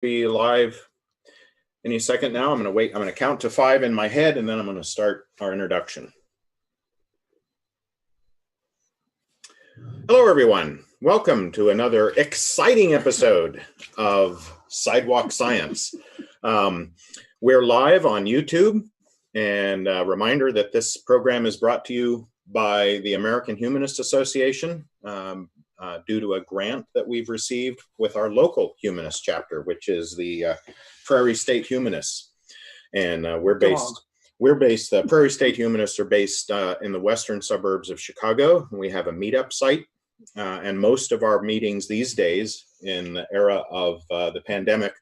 be live any second now. I'm going to wait. I'm going to count to 5 in my head, and then I'm going to start our introduction. Hello, everyone. Welcome to another exciting episode of Sidewalk Science. We're live on YouTube, and a reminder that this program is brought to you by the American Humanist Association due to a grant that we've received with our local humanist chapter, which is the Prairie State Humanists. And the Prairie State Humanists are based in the western suburbs of Chicago. We have a meetup site, and most of our meetings these days in the era of the pandemic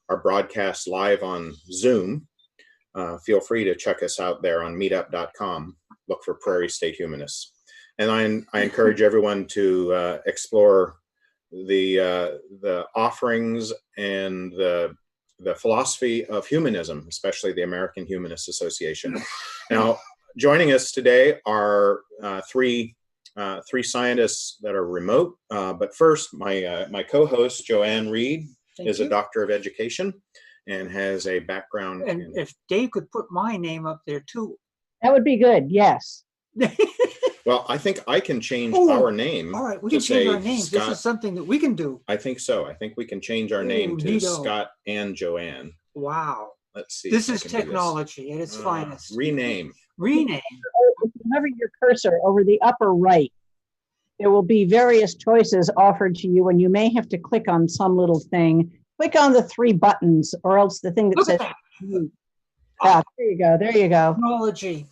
are broadcast live on Zoom. Feel free to check us out there on meetup.com. Look for Prairie State Humanists. And I encourage everyone to explore the offerings and the philosophy of humanism, especially the American Humanist Association. Now, joining us today are three scientists that are remote. But first, my co-host, Joanne Reed, is a doctor of education and has a background. And if Dave could put my name up there too. That would be good, yes. Well, I think I can change our name. All right, we can change our names. Scott. This is something that we can do. I think so. I think we can change our name to Scott and Joanne. Wow. Let's see. This is technology at its finest. Rename. If you hover your cursor over the upper right, there will be various choices offered to you, and you may have to click on some little thing. Click on the 3 buttons, or else the thing that says, there you go, there you go. Technology.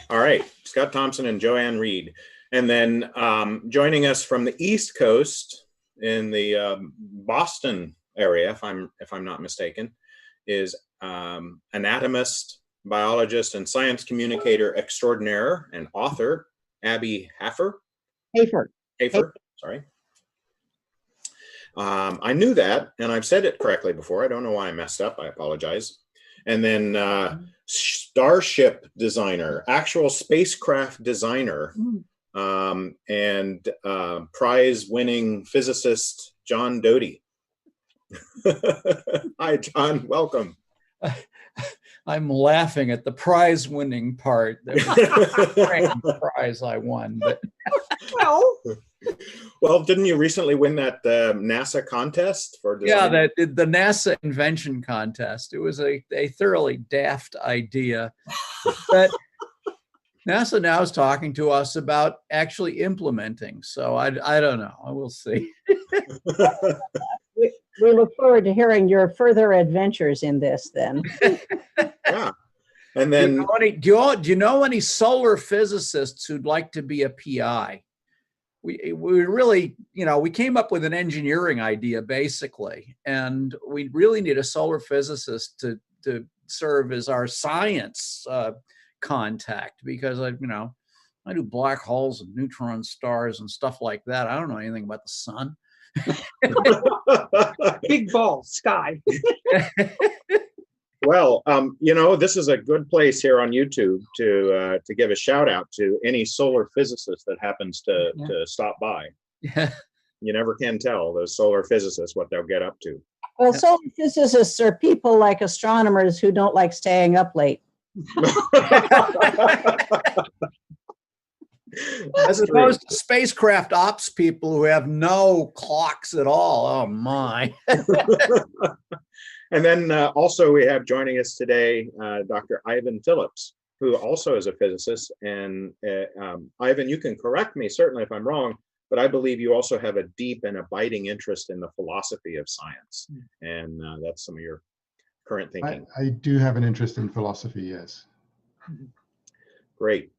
All right, Scott Thompson and Joanne Reed. And then joining us from the East Coast in the Boston area, if I'm not mistaken, is anatomist, biologist, and science communicator extraordinaire and author, Abby Hafer. Hafer, sorry. I knew that, and I've said it correctly before. I don't know why I messed up. I apologize. And then starship designer, actual spacecraft designer, and prize-winning physicist John Doty. Hi, John. Welcome. I'm laughing at the prize-winning part. The prize I won, but well, didn't you recently win that NASA contest for design? Yeah, the NASA invention contest. It was a thoroughly daft idea, but NASA now is talking to us about actually implementing. So I don't know. I will see. We look forward to hearing your further adventures in this then. Yeah. And then do you know any solar physicists who'd like to be a PI? We really, we came up with an engineering idea basically, and we really need a solar physicist to serve as our science contact, because I do black holes and neutron stars and stuff like that. I don't know anything about the sun. Big ball sky. Well, this is a good place here on YouTube to give a shout out to any solar physicist that happens to stop by. Yeah. You never can tell those solar physicists what they'll get up to. Well, solar physicists are people like astronomers who don't like staying up late. As opposed to spacecraft ops people who have no clocks at all. Oh my. And then also we have joining us today, Dr. Ivan Phillips, who also is a physicist. And Ivan, you can correct me certainly if I'm wrong, but I believe you also have a deep and abiding interest in the philosophy of science. And that's some of your current thinking. I do have an interest in philosophy, yes. Great.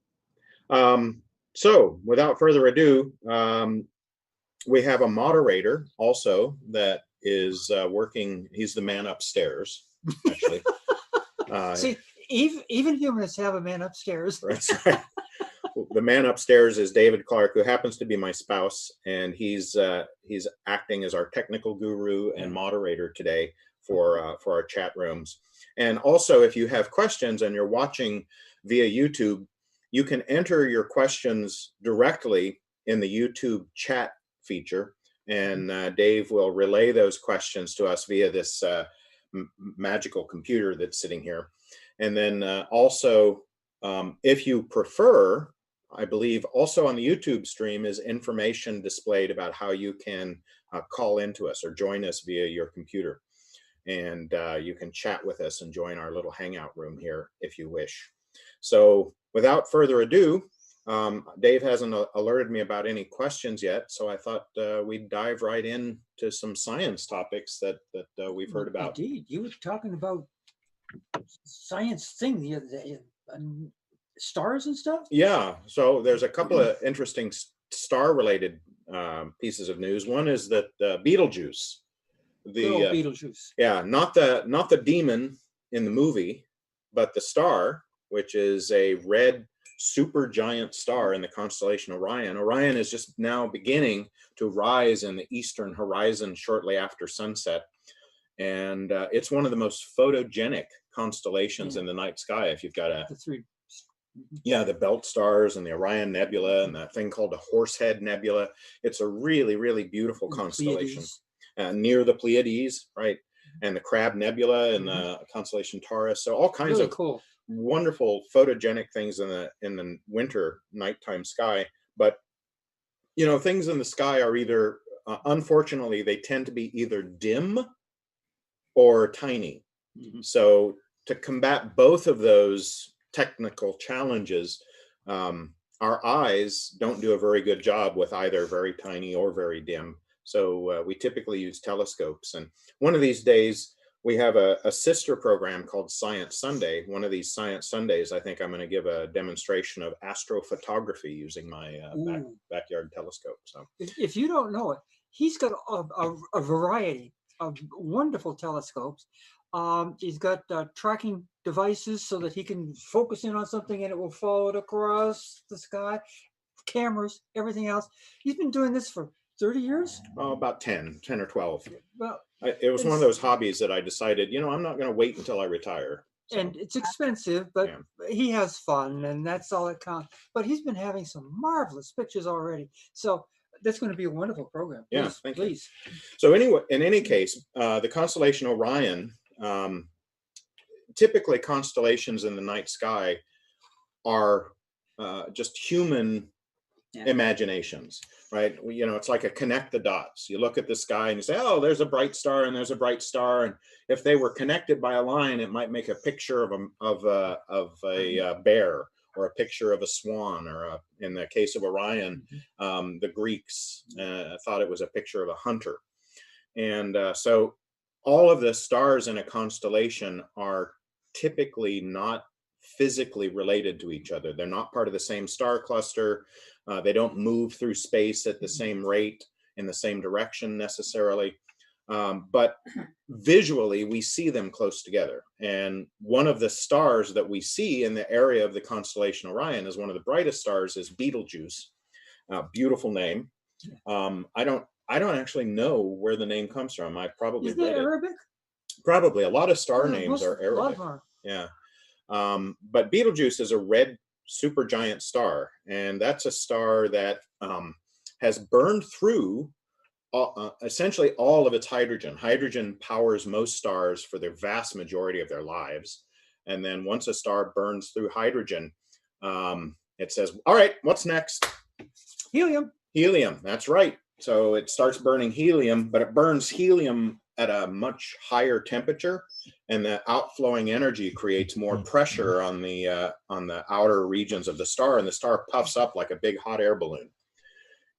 So without further ado, we have a moderator also that is working. He's the man upstairs, actually. See, even humanists have a man upstairs. That's right. The man upstairs is David Clark, who happens to be my spouse, and he's acting as our technical guru and moderator today for our chat rooms. And also, if you have questions and you're watching via YouTube, you can enter your questions directly in the YouTube chat feature. and Dave will relay those questions to us via this magical computer that's sitting here. And then also, if you prefer, I believe also on the YouTube stream is information displayed about how you can call into us or join us via your computer. And you can chat with us and join our little hangout room here if you wish. So without further ado, Dave hasn't alerted me about any questions yet, so I thought we'd dive right into some science topics that we've heard about. Indeed, you were talking about science thing, stars and stuff? Yeah, so there's a couple of interesting star-related pieces of news. One is that Betelgeuse, Betelgeuse. Yeah, not the demon in the movie, but the star, which is a red supergiant star in the constellation Orion. Orion is just now beginning to rise in the eastern horizon shortly after sunset. And it's one of the most photogenic constellations in the night sky. If you've got the three. Yeah, the belt stars and the Orion Nebula and that thing called the Horsehead Nebula. It's a really, really beautiful constellation. Near the Pleiades, right? And the Crab Nebula and the constellation Taurus. So all kinds of cool, wonderful photogenic things in the winter nighttime sky. But you know, things in the sky are either unfortunately they tend to be either dim or tiny. So to combat both of those technical challenges, our eyes don't do a very good job with either very tiny or very dim. So we typically use telescopes. And one of these days, we have a sister program called Science Sunday. One of these Science Sundays, I think I'm going to give a demonstration of astrophotography using my backyard telescope. So if you don't know it, he's got a variety of wonderful telescopes. He's got tracking devices so that he can focus in on something and it will follow it across the sky. Cameras, everything else. He's been doing this for 30 years? Oh, about 10 or 12. Well, it was one of those hobbies that I decided, you know, I'm not going to wait until I retire. So. And it's expensive, but he has fun, and that's all that counts. But he's been having some marvelous pictures already. So that's going to be a wonderful program. Please, yeah, please. So anyway, in any case, the constellation Orion, typically constellations in the night sky are just human imaginations, right? You know, it's like a connect the dots. You look at the sky and you say, oh, there's a bright star and there's a bright star. And if they were connected by a line, it might make a picture of a bear, or a picture of a swan, or in the case of Orion, the Greeks thought it was a picture of a hunter. And so all of the stars in a constellation are typically not physically related to each other. They're not part of the same star cluster. They don't move through space at the same rate in the same direction necessarily. But visually, we see them close together. And one of the stars that we see in the area of the constellation Orion is one of the brightest stars is Betelgeuse. Beautiful name. I don't actually know where the name comes from. I probably read it. Arabic? Probably. A lot of star names are Arabic. Yeah. But Betelgeuse is a red supergiant star, and that's a star that has burned through essentially all of its hydrogen. Hydrogen powers most stars for the vast majority of their lives. And then once a star burns through hydrogen, it says, all right, what's next? Helium. Helium, that's right. So it starts burning helium, but it burns helium at a much higher temperature, and the outflowing energy creates more pressure on the outer regions of the star, and the star puffs up like a big hot air balloon.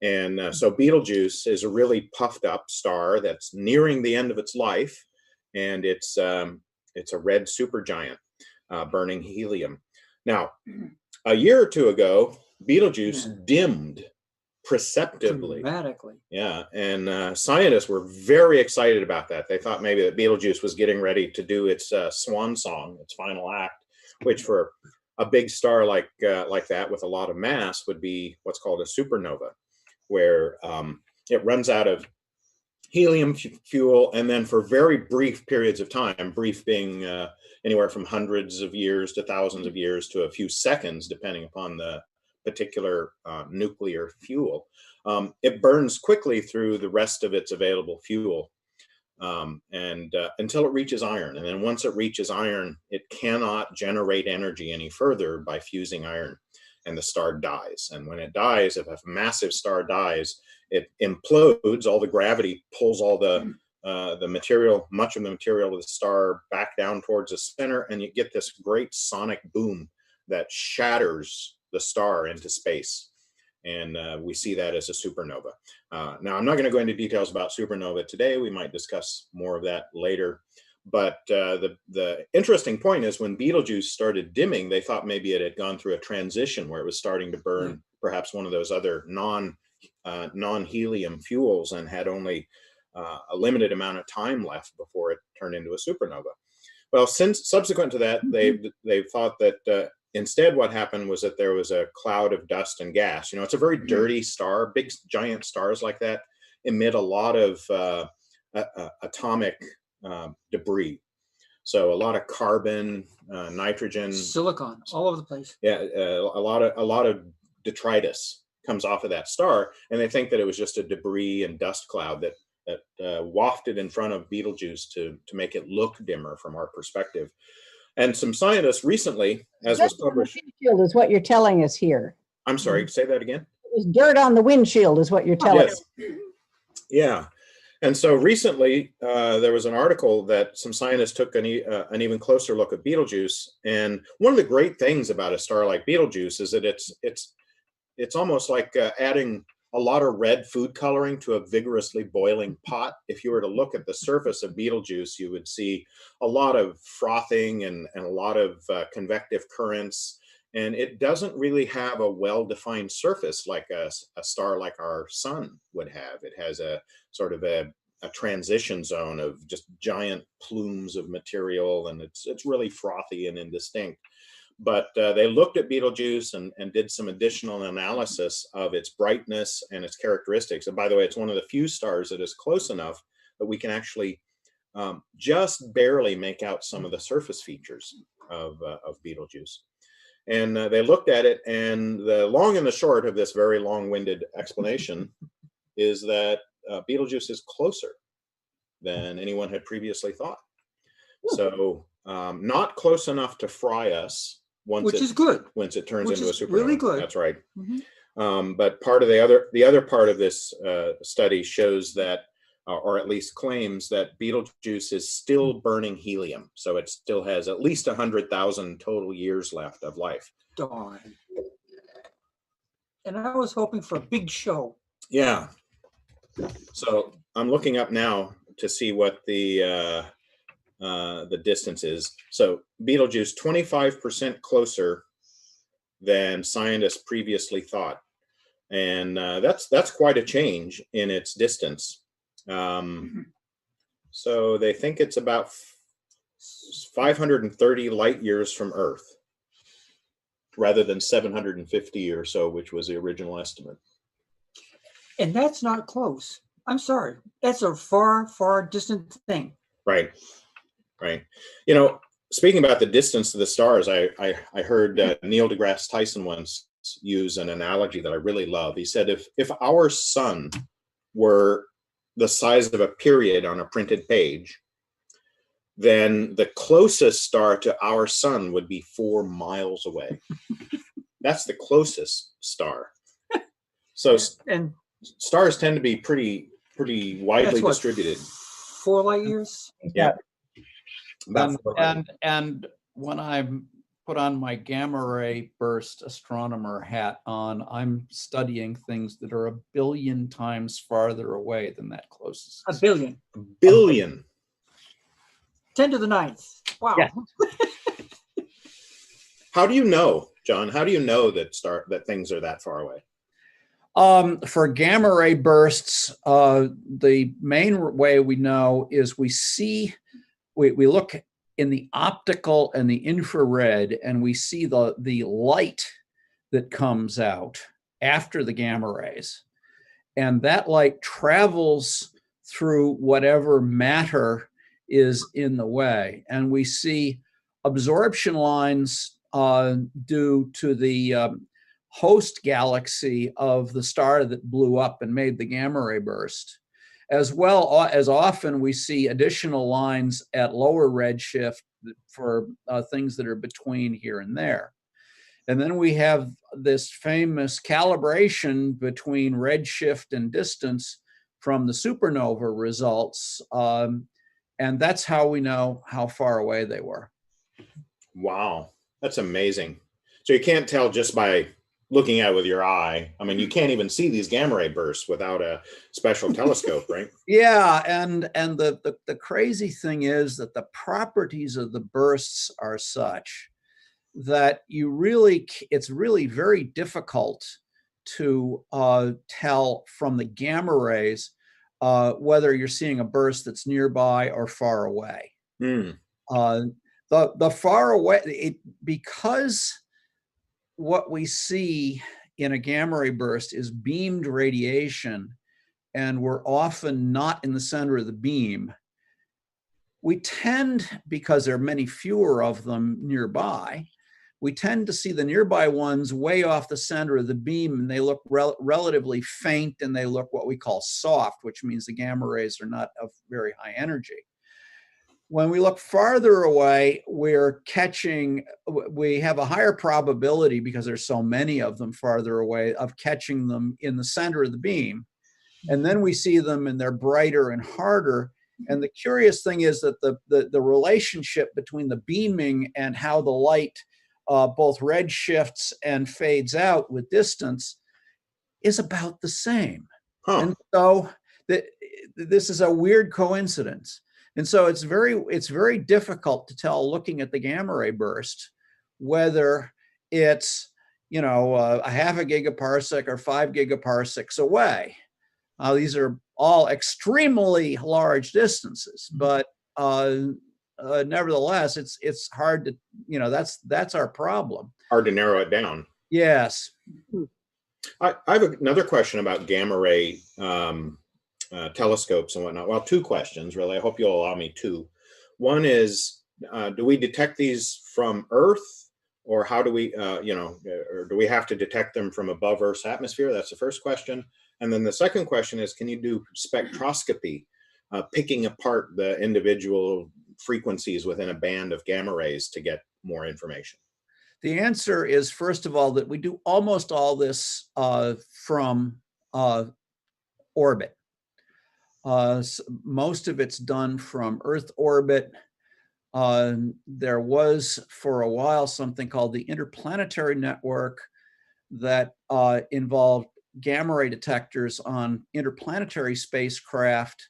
And so Betelgeuse is a really puffed up star that's nearing the end of its life, and it's a red supergiant burning helium. Now, a year or two ago, Betelgeuse dimmed perceptibly. Dramatically. Yeah, and scientists were very excited about that. They thought maybe that Betelgeuse was getting ready to do its swan song, its final act, which for a big star like that with a lot of mass would be what's called a supernova, where it runs out of helium fuel, and then for very brief periods of time, brief being anywhere from hundreds of years to thousands of years to a few seconds, depending upon the particular nuclear fuel. It burns quickly through the rest of its available fuel until it reaches iron. And then once it reaches iron, it cannot generate energy any further by fusing iron, and the star dies. And when it dies, if a massive star dies, it implodes. All the gravity pulls all the material, much of the material of the star back down towards the center, and you get this great sonic boom that shatters the star into space. And we see that as a supernova. Now, I'm not going to go into details about supernova today. We might discuss more of that later. But the interesting point is when Betelgeuse started dimming, they thought maybe it had gone through a transition where it was starting to burn perhaps one of those other non-helium fuels and had only a limited amount of time left before it turned into a supernova. Well, since subsequent to that, they thought that instead what happened was that there was a cloud of dust and gas. You know, it's a very dirty star. Big giant stars like that emit a lot of atomic debris. So a lot of carbon, nitrogen, silicon, all over the place. Yeah, a lot of detritus comes off of that star, and they think that it was just a debris and dust cloud that wafted in front of Betelgeuse to make it look dimmer from our perspective. And some scientists recently, as was published, windshield is what you're telling us here. I'm sorry, say that again. It was dirt on the windshield, is what you're telling us. Yeah. And so recently, there was an article that some scientists took an even closer look at Betelgeuse. And one of the great things about a star like Betelgeuse is that it's almost like adding a lot of red food coloring to a vigorously boiling pot. If you were to look at the surface of Betelgeuse, you would see a lot of frothing and a lot of convective currents. And it doesn't really have a well-defined surface like a star like our sun would have. It has a sort of a transition zone of just giant plumes of material, and it's really frothy and indistinct. But they looked at Betelgeuse and did some additional analysis of its brightness and its characteristics. And by the way, it's one of the few stars that is close enough that we can actually just barely make out some of the surface features of Betelgeuse. And they looked at it, and the long and the short of this very long-winded explanation is that Betelgeuse is closer than anyone had previously thought. So not close enough to fry us once is good. Once it turns into a supernova. Really good. That's right. But part of the other part of this study shows that, or at least claims that Betelgeuse is still burning helium. So it still has at least 100,000 total years left of life. Darn. And I was hoping for a big show. Yeah. So I'm looking up now to see what the distance is. So Betelgeuse 25% closer than scientists previously thought, and that's quite a change in its distance. So they think it's about 530 light years from Earth, rather than 750 or so, which was the original estimate. And that's not close. I'm sorry. That's a far, far distant thing. Right. Right. You know, speaking about the distance of the stars, I heard Neil deGrasse Tyson once use an analogy that I really love. He said, if our sun were the size of a period on a printed page, then the closest star to our sun would be 4 miles away. That's the closest star. So and stars tend to be pretty widely distributed. 4 light years? Yeah. And when I put on my gamma ray burst astronomer hat on, I'm studying things that are 1 billion times farther away than that closest. 1 billion. 1 billion. 10 to the 9th. Wow. Yeah. How do you know, John? How do you know that things are that far away? For gamma ray bursts, the main way we know is we look in the optical and the infrared, and we see the light that comes out after the gamma rays. And that light travels through whatever matter is in the way. And we see absorption lines due to the host galaxy of the star that blew up and made the gamma ray burst. As well as often we see additional lines at lower redshift for things that are between here and there. And then we have this famous calibration between redshift and distance from the supernova results. And that's how we know how far away they were. Wow, that's amazing. So you can't tell just by looking at it with your eye. I mean, you can't even see these gamma ray bursts without a special telescope, right? Yeah, and the crazy thing is that the properties of the bursts are such that it's really very difficult to tell from the gamma rays whether you're seeing a burst that's nearby or far away. Mm. The far away, because what we see in a gamma ray burst is beamed radiation, and we're often not in the center of the beam. We tend, because there are many fewer of them nearby, we tend to see the nearby ones way off the center of the beam, and they look relatively faint, and they look what we call soft, which means the gamma rays are not of very high energy. When we look farther away, we have a higher probability, because there's so many of them farther away, of catching them in the center of the beam. And then we see them and they're brighter and harder. And the curious thing is that the relationship between the beaming and how the light both red shifts and fades out with distance is about the same. Huh. And so this is a weird coincidence. And so it's very difficult to tell, looking at the gamma ray burst, whether it's a half a gigaparsec or 5 gigaparsecs away. These are all extremely large distances, but nevertheless, it's hard to that's our problem. Hard to narrow it down. Yes. I have another question about gamma ray telescopes and whatnot. Well, 2 questions, really. I hope you'll allow me 2. One is, do we detect these from Earth, or how do we, or do we have to detect them from above Earth's atmosphere? That's the first question. And then the second question is, can you do spectroscopy, picking apart the individual frequencies within a band of gamma rays to get more information? The answer is, first of all, that we do almost all this from orbit. Most of it's done from Earth orbit. There was, for a while, something called the Interplanetary Network that involved gamma ray detectors on interplanetary spacecraft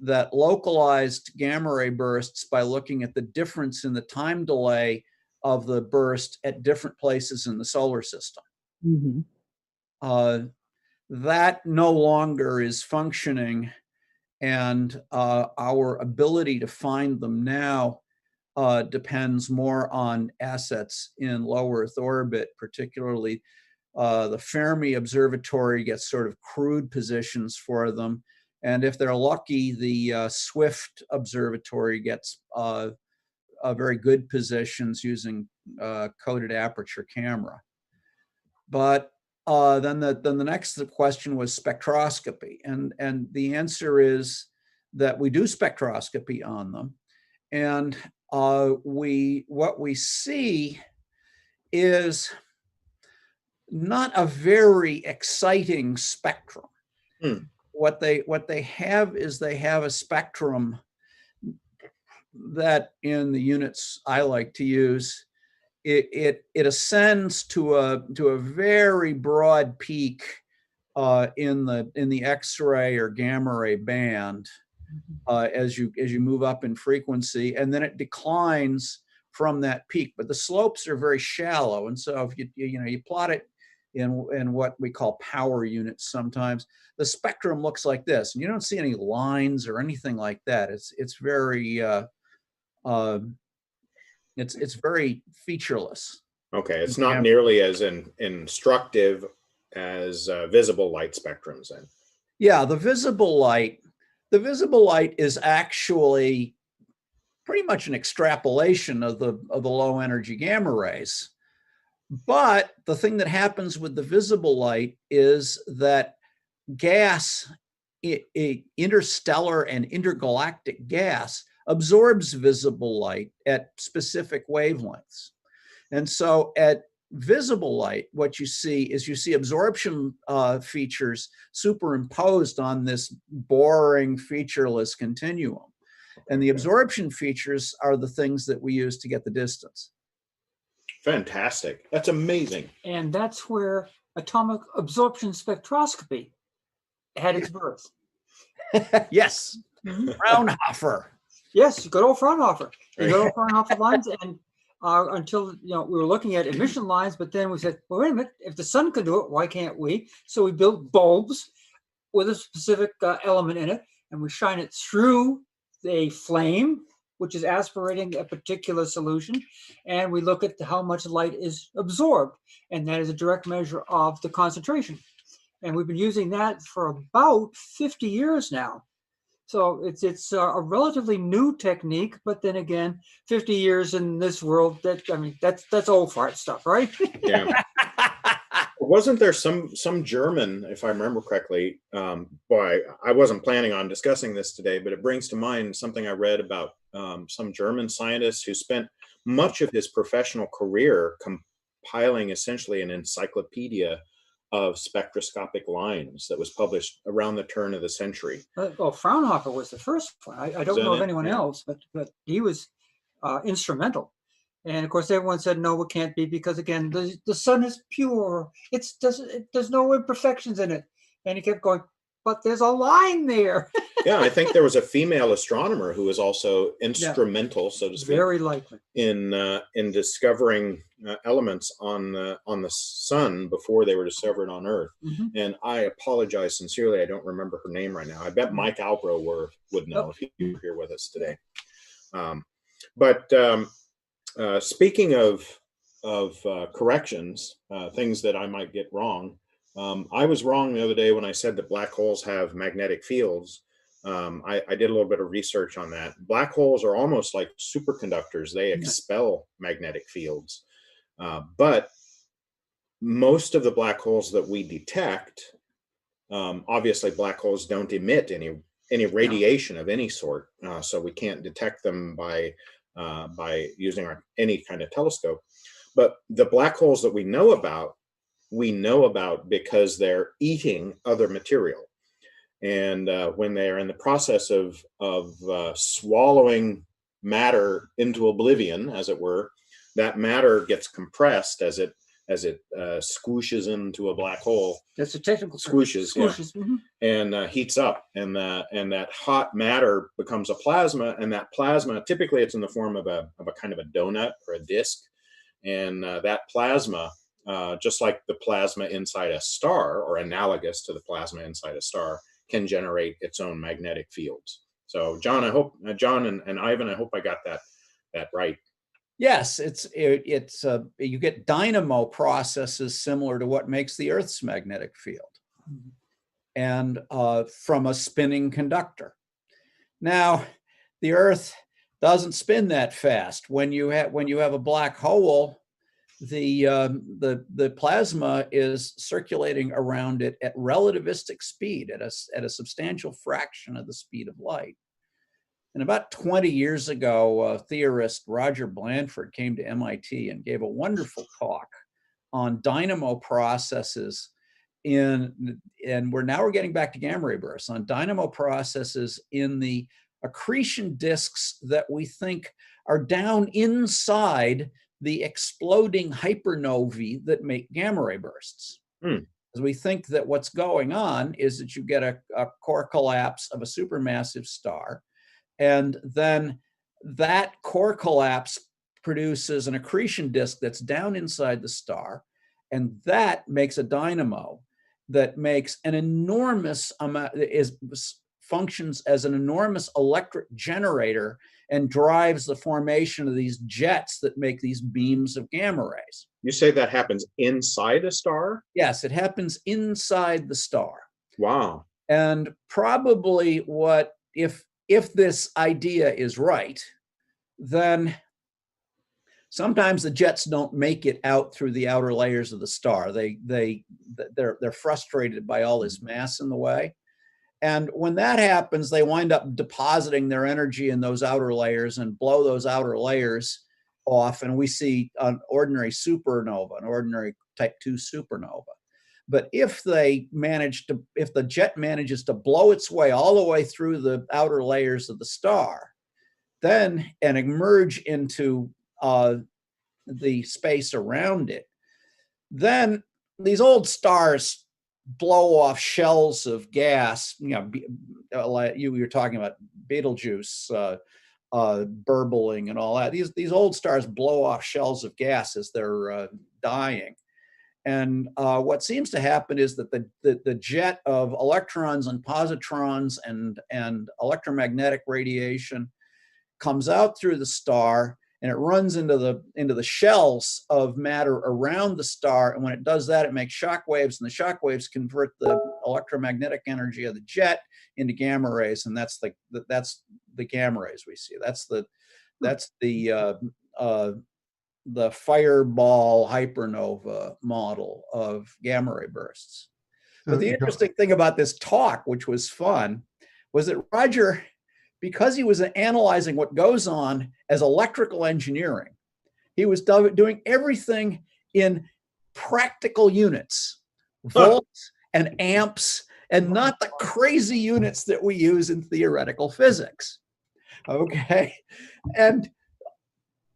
that localized gamma ray bursts by looking at the difference in the time delay of the burst at different places in the solar system. Mm-hmm. That no longer is functioning, and our ability to find them now depends more on assets in low Earth orbit, particularly the Fermi Observatory gets sort of crude positions for them. And if they're lucky, the Swift Observatory gets very good positions using coded aperture camera. But then the next question was spectroscopy. And the answer is that we do spectroscopy on them. And what we see is not a very exciting spectrum. What they have is they have a spectrum that, in the units I like to use, it ascends to a very broad peak in the X-ray or gamma ray band as you move up in frequency, and then it declines from that peak. But the slopes are very shallow, and so if you plot it in what we call power units, sometimes the spectrum looks like this, and you don't see any lines or anything like that. It's very it's very featureless. Okay, it's not nearly as instructive as visible light spectrums then. Yeah, the visible light is actually pretty much an extrapolation of the low energy gamma rays. But the thing that happens with the visible light is that gas, interstellar and intergalactic gas, absorbs visible light at specific wavelengths. And so at visible light, what you see absorption features superimposed on this boring, featureless continuum. And the absorption features are the things that we use to get the distance. Fantastic. That's amazing. And that's where atomic absorption spectroscopy had its birth. Yes, Fraunhofer. Yes, good old Fraunhofer. The good old Fraunhofer lines, and until we were looking at emission lines, but then we said, well, wait a minute, if the sun can do it, why can't we? So we built bulbs with a specific element in it, and we shine it through a flame, which is aspirating a particular solution, and we look at how much light is absorbed, and that is a direct measure of the concentration. And we've been using that for about 50 years now. So it's a relatively new technique, but then again, 50 years in this world, that's old fart stuff, right? Yeah. Wasn't there some German, if I remember correctly, boy, I wasn't planning on discussing this today, but it brings to mind something I read about some German scientist who spent much of his professional career compiling essentially an encyclopedia of spectroscopic lines that was published around the turn of the century. Well, Fraunhofer was the first one. I don't know of anyone else, but he was instrumental. And of course, everyone said, no, it can't be, because again, the sun is pure. There's no imperfections in it. And he kept going, but there's a line there. Yeah, I think there was a female astronomer who was also instrumental, so to speak, very likely, in discovering elements on the sun before they were discovered on Earth. Mm-hmm. And I apologize sincerely, I don't remember her name right now. I bet Mike Albro would know if you were here with us today. Speaking of corrections, things that I might get wrong, I was wrong the other day when I said that black holes have magnetic fields. I did a little bit of research on that. Black holes are almost like superconductors. They expel magnetic fields. But most of the black holes that we detect, obviously black holes don't emit any radiation of any sort. So we can't detect them by using any kind of telescope. But the black holes that we know about because they're eating other material. And when they're in the process of swallowing matter into oblivion, as it were, that matter gets compressed as it squishes into a black hole. That's a technical term. Squishes. Yeah. Mm-hmm. And heats up, and that hot matter becomes a plasma, and that plasma, typically it's in the form of a kind of a donut or a disc, and that plasma, just like the plasma inside a star, or analogous to the plasma inside a star, can generate its own magnetic fields. So, John, and Ivan, I hope I got that right. Yes, it's you get dynamo processes similar to what makes the Earth's magnetic field, and from a spinning conductor. Now, the Earth doesn't spin that fast. When you have a black hole, the plasma is circulating around it at relativistic speed, at a substantial fraction of the speed of light. And about 20 years ago, theorist Roger Blanford came to MIT and gave a wonderful talk on dynamo processes and we're getting back to gamma ray bursts, on dynamo processes in the accretion disks that we think are down inside the exploding hypernovae that make gamma ray bursts. Because we think that what's going on is that you get a core collapse of a supermassive star, and then that core collapse produces an accretion disk that's down inside the star, and that makes a dynamo that makes an enormous amount, functions as an enormous electric generator and drives the formation of these jets that make these beams of gamma rays. You say that happens inside a star? Yes, it happens inside the star. Wow. And probably if this idea is right, then Sometimes the jets don't make it out through the outer layers of the star. They're frustrated by all this mass in the way. And when that happens, they wind up depositing their energy in those outer layers and blow those outer layers off. And we see an ordinary supernova, an ordinary type 2 supernova. But if the jet manages to blow its way all the way through the outer layers of the star, then and emerge into the space around it, then these old stars blow off shells of gas. Like you were talking about Betelgeuse burbling and all that. These old stars blow off shells of gas as they're dying. And what seems to happen is that the jet of electrons and positrons and electromagnetic radiation comes out through the star, and it runs into the shells of matter around the star. And when it does that, it makes shock waves, and the shock waves convert the electromagnetic energy of the jet into gamma rays, and that's the gamma rays we see. That's the fireball hypernova model of gamma ray bursts. But the interesting thing about this talk, which was fun, was that Roger, because he was analyzing what goes on as electrical engineering, he was doing everything in practical units, volts and amps, and not the crazy units that we use in theoretical physics. Okay. And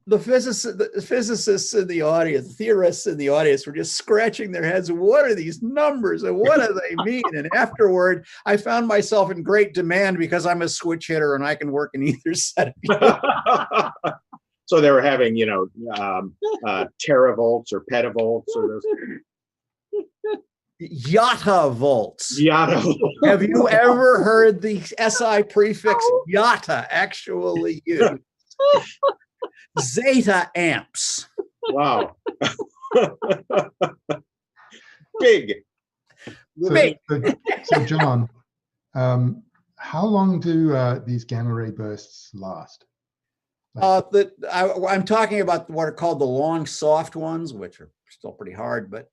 the physicists in the audience, the theorists in the audience were just scratching their heads. What are these numbers and what do they mean? And afterward, I found myself in great demand because I'm a switch hitter and I can work in either set of units. So they were having, teravolts or petavolts or those. Yotta volts. Yotta. Have you ever heard the SI prefix yotta actually used? Zeta amps. Wow. Big. So John, how long do these gamma ray bursts last? I'm talking about what are called the long soft ones, which are still pretty hard, but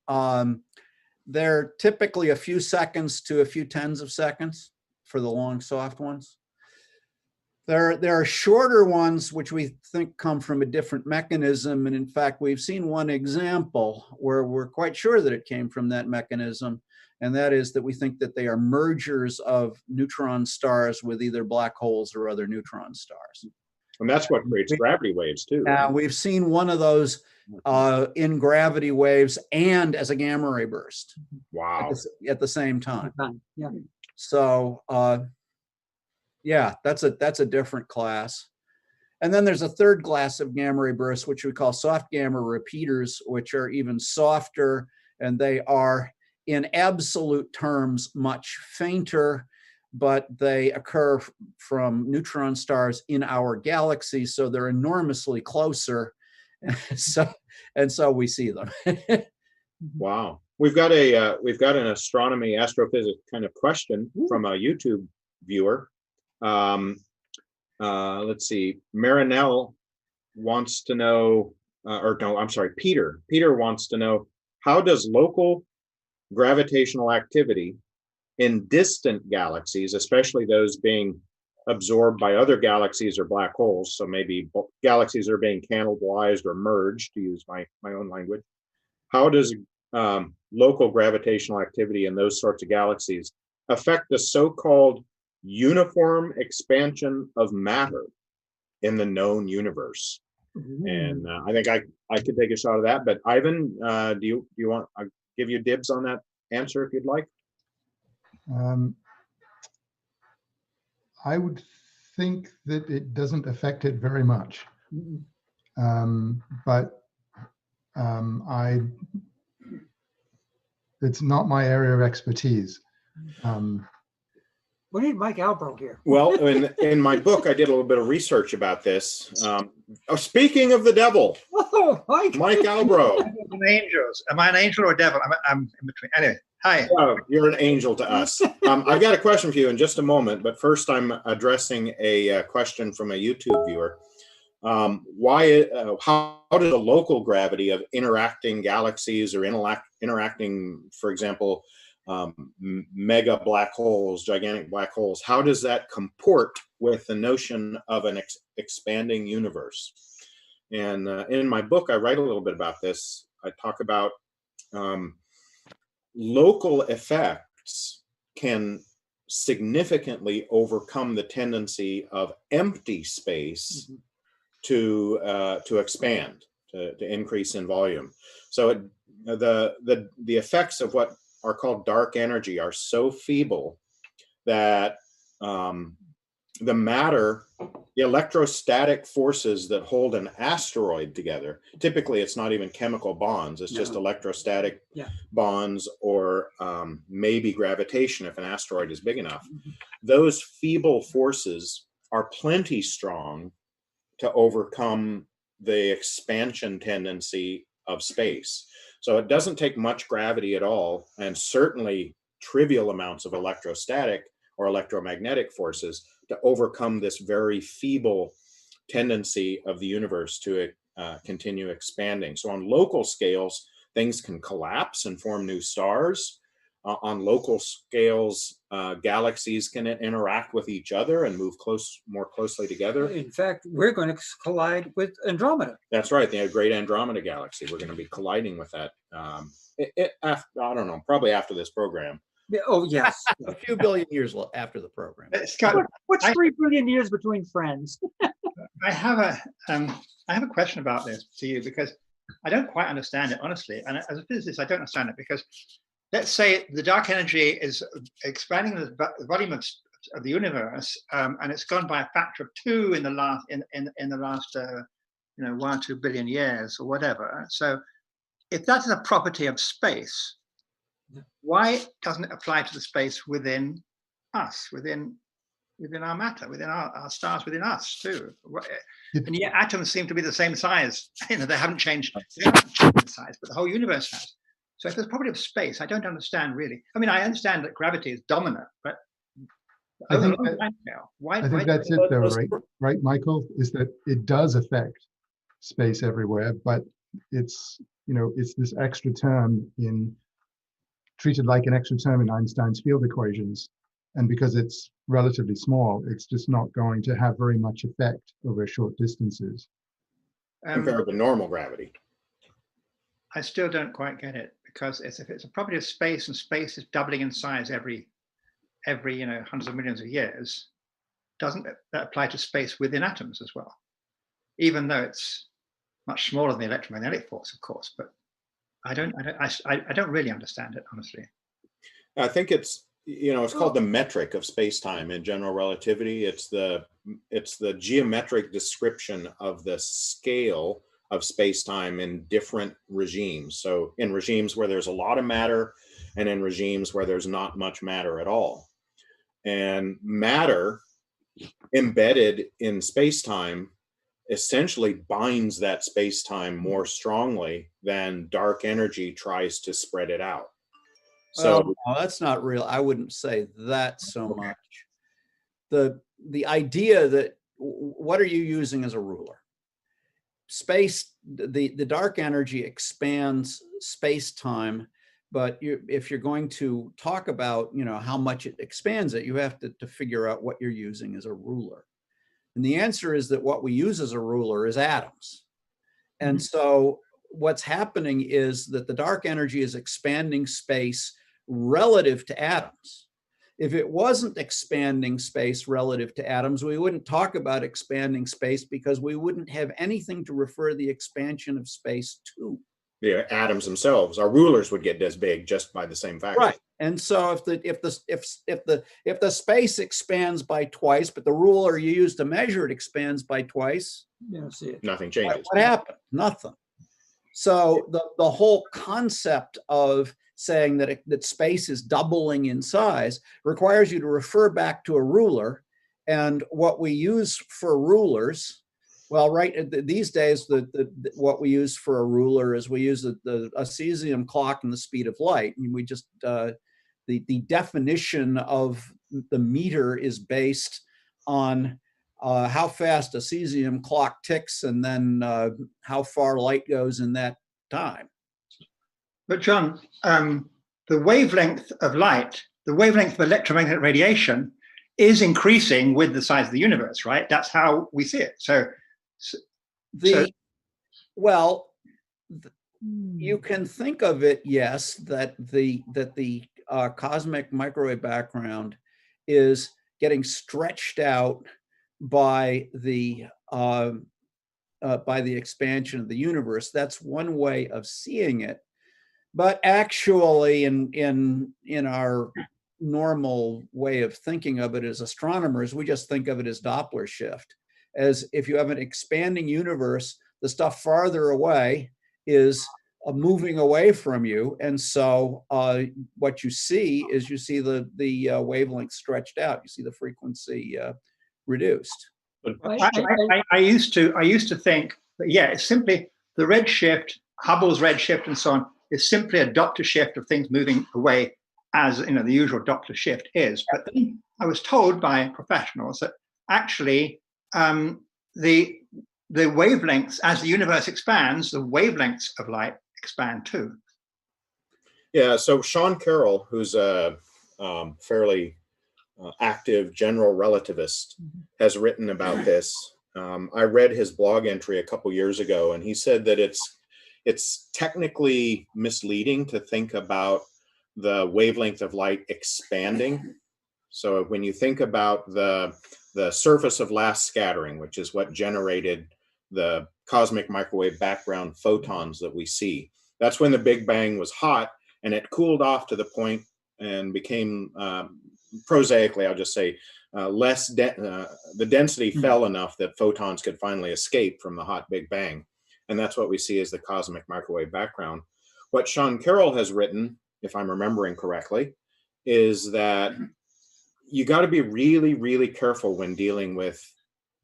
they're typically a few seconds to a few tens of seconds for the long soft ones. There are shorter ones, which we think come from a different mechanism. And in fact, we've seen one example where we're quite sure that it came from that mechanism. And that is that we think that they are mergers of neutron stars with either black holes or other neutron stars. And that's what creates gravity waves too. Right? We've seen one of those in gravity waves and as a gamma ray burst. Wow. At the same time. Yeah. So, yeah, that's a different class. And then there's a third class of gamma ray bursts, which we call soft gamma repeaters, which are even softer, and they are in absolute terms much fainter, but they occur from neutron stars in our galaxy, so they're enormously closer. So we see them. Wow. We've got an astronomy astrophysics kind of question from a YouTube viewer. Let's see. Marinelle wants to know, Peter. Peter wants to know, how does local gravitational activity in distant galaxies, especially those being absorbed by other galaxies or black holes, so maybe galaxies are being cannibalized or merged, to use my own language, how does local gravitational activity in those sorts of galaxies affect the so-called uniform expansion of matter in the known universe? Mm-hmm. And I think I could take a shot of that, but Ivan, do you want, I'll give you dibs on that answer if you'd like. I would think that it doesn't affect it very much, but it's not my area of expertise. We need Mike Albro here. Well, in my book, I did a little bit of research about this. Speaking of the devil, Mike Albro. Angels. Am I an angel or a devil? I'm in between. Anyway, hi. Oh, you're an angel to us. I've got a question for you in just a moment, but first I'm addressing a question from a YouTube viewer. how does the local gravity of interacting galaxies or interacting, for example, mega black holes, gigantic black holes, how does that comport with the notion of an expanding universe? And in my book, I write a little bit about this. I talk about local effects can significantly overcome the tendency of empty space to expand, to increase in volume. So the effects of what are called dark energy are so feeble that the matter, the electrostatic forces that hold an asteroid together, typically it's not even chemical bonds, it's just electrostatic bonds, or maybe gravitation if an asteroid is big enough. Those feeble forces are plenty strong to overcome the expansion tendency of space. So it doesn't take much gravity at all, and certainly trivial amounts of electrostatic or electromagnetic forces to overcome this very feeble tendency of the universe to continue expanding. So on local scales, things can collapse and form new stars. On local scales, galaxies can interact with each other and move more closly together. In fact, we're going to collide with Andromeda. That's right, the great Andromeda galaxy. We're going to be colliding with that. I don't know, probably after this program. Oh, yes. A few billion years after the program. Scott, What's 3 billion years between friends? I have a question about this to you, because I don't quite understand it, honestly. And as a physicist, I don't understand it, because let's say the dark energy is expanding the volume of the universe, and it's gone by a factor of 2 in the last 1 or 2 billion years or whatever. So if that is a property of space, why doesn't it apply to the space within us, within our matter, within our stars, within us too? And yet atoms seem to be the same size. They haven't changed in size, but the whole universe has. So if there's a property of space, I don't understand really. I mean, I understand that gravity is dominant, but I think that's it though, right, Michael? Is that it does affect space everywhere, but it's this extra term treated like an extra term in Einstein's field equations. And because it's relatively small, it's just not going to have very much effect over short distances. Compared to normal gravity. I still don't quite get it, because if it's a property of space, and space is doubling in size every hundreds of millions of years, doesn't that apply to space within atoms as well? Even though it's much smaller than the electromagnetic force, of course, but I don't really understand it, honestly. I think it's called the metric of space-time in general relativity. It's the geometric description of the scale of space-time in different regimes. So in regimes where there's a lot of matter, and in regimes where there's not much matter at all. And matter embedded in space-time essentially binds that space-time more strongly than dark energy tries to spread it out. So no, that's not real. I wouldn't say that so much. The idea that, what are you using as a ruler? Space, the dark energy expands space-time, but if you're going to talk about how much it expands it, you have to figure out what you're using as a ruler. And the answer is that what we use as a ruler is atoms. And so what's happening is that the dark energy is expanding space relative to atoms. If it wasn't expanding space relative to atoms, we wouldn't talk about expanding space, because we wouldn't have anything to refer the expansion of space to. The atoms themselves, our rulers would get this big just by the same factor. Right. And so if the space expands by twice, but the ruler you use to measure it expands by twice, nothing changes. What happened? Nothing. So the whole concept of saying that space is doubling in size requires you to refer back to a ruler. And what we use for rulers, well, right these days, what we use for a ruler is we use a cesium clock and the speed of light. And we just, the definition of the meter is based on how fast a cesium clock ticks, and then how far light goes in that time. But John, the wavelength of light, the wavelength of electromagnetic radiation is increasing with the size of the universe, right? That's how we see it. Well, you can think of it, yes, that the cosmic microwave background is getting stretched out by the expansion of the universe. That's one way of seeing it. But actually, in our normal way of thinking of it as astronomers, we just think of it as Doppler shift. As if you have an expanding universe, the stuff farther away is moving away from you, and so what you see is the wavelength stretched out. You see the frequency reduced. I used to think that, yeah, it's simply the redshift, Hubble's redshift, and so on is simply a Doppler shift of things moving away, as the usual Doppler shift is. But then I was told by professionals that actually the wavelengths, as the universe expands, the wavelengths of light expand too. Yeah, so Sean Carroll, who's a fairly active general relativist, has written about this. I read his blog entry a couple years ago, and he said that it's technically misleading to think about the wavelength of light expanding. So when you think about the surface of last scattering, which is what generated the cosmic microwave background photons that we see, that's when the Big Bang was hot, and it cooled off to the point and became, prosaically, I'll just say, the density fell enough that photons could finally escape from the hot Big Bang. And that's what we see as the cosmic microwave background. What Sean Carroll has written, if I'm remembering correctly, is that you got to be really, really careful when dealing with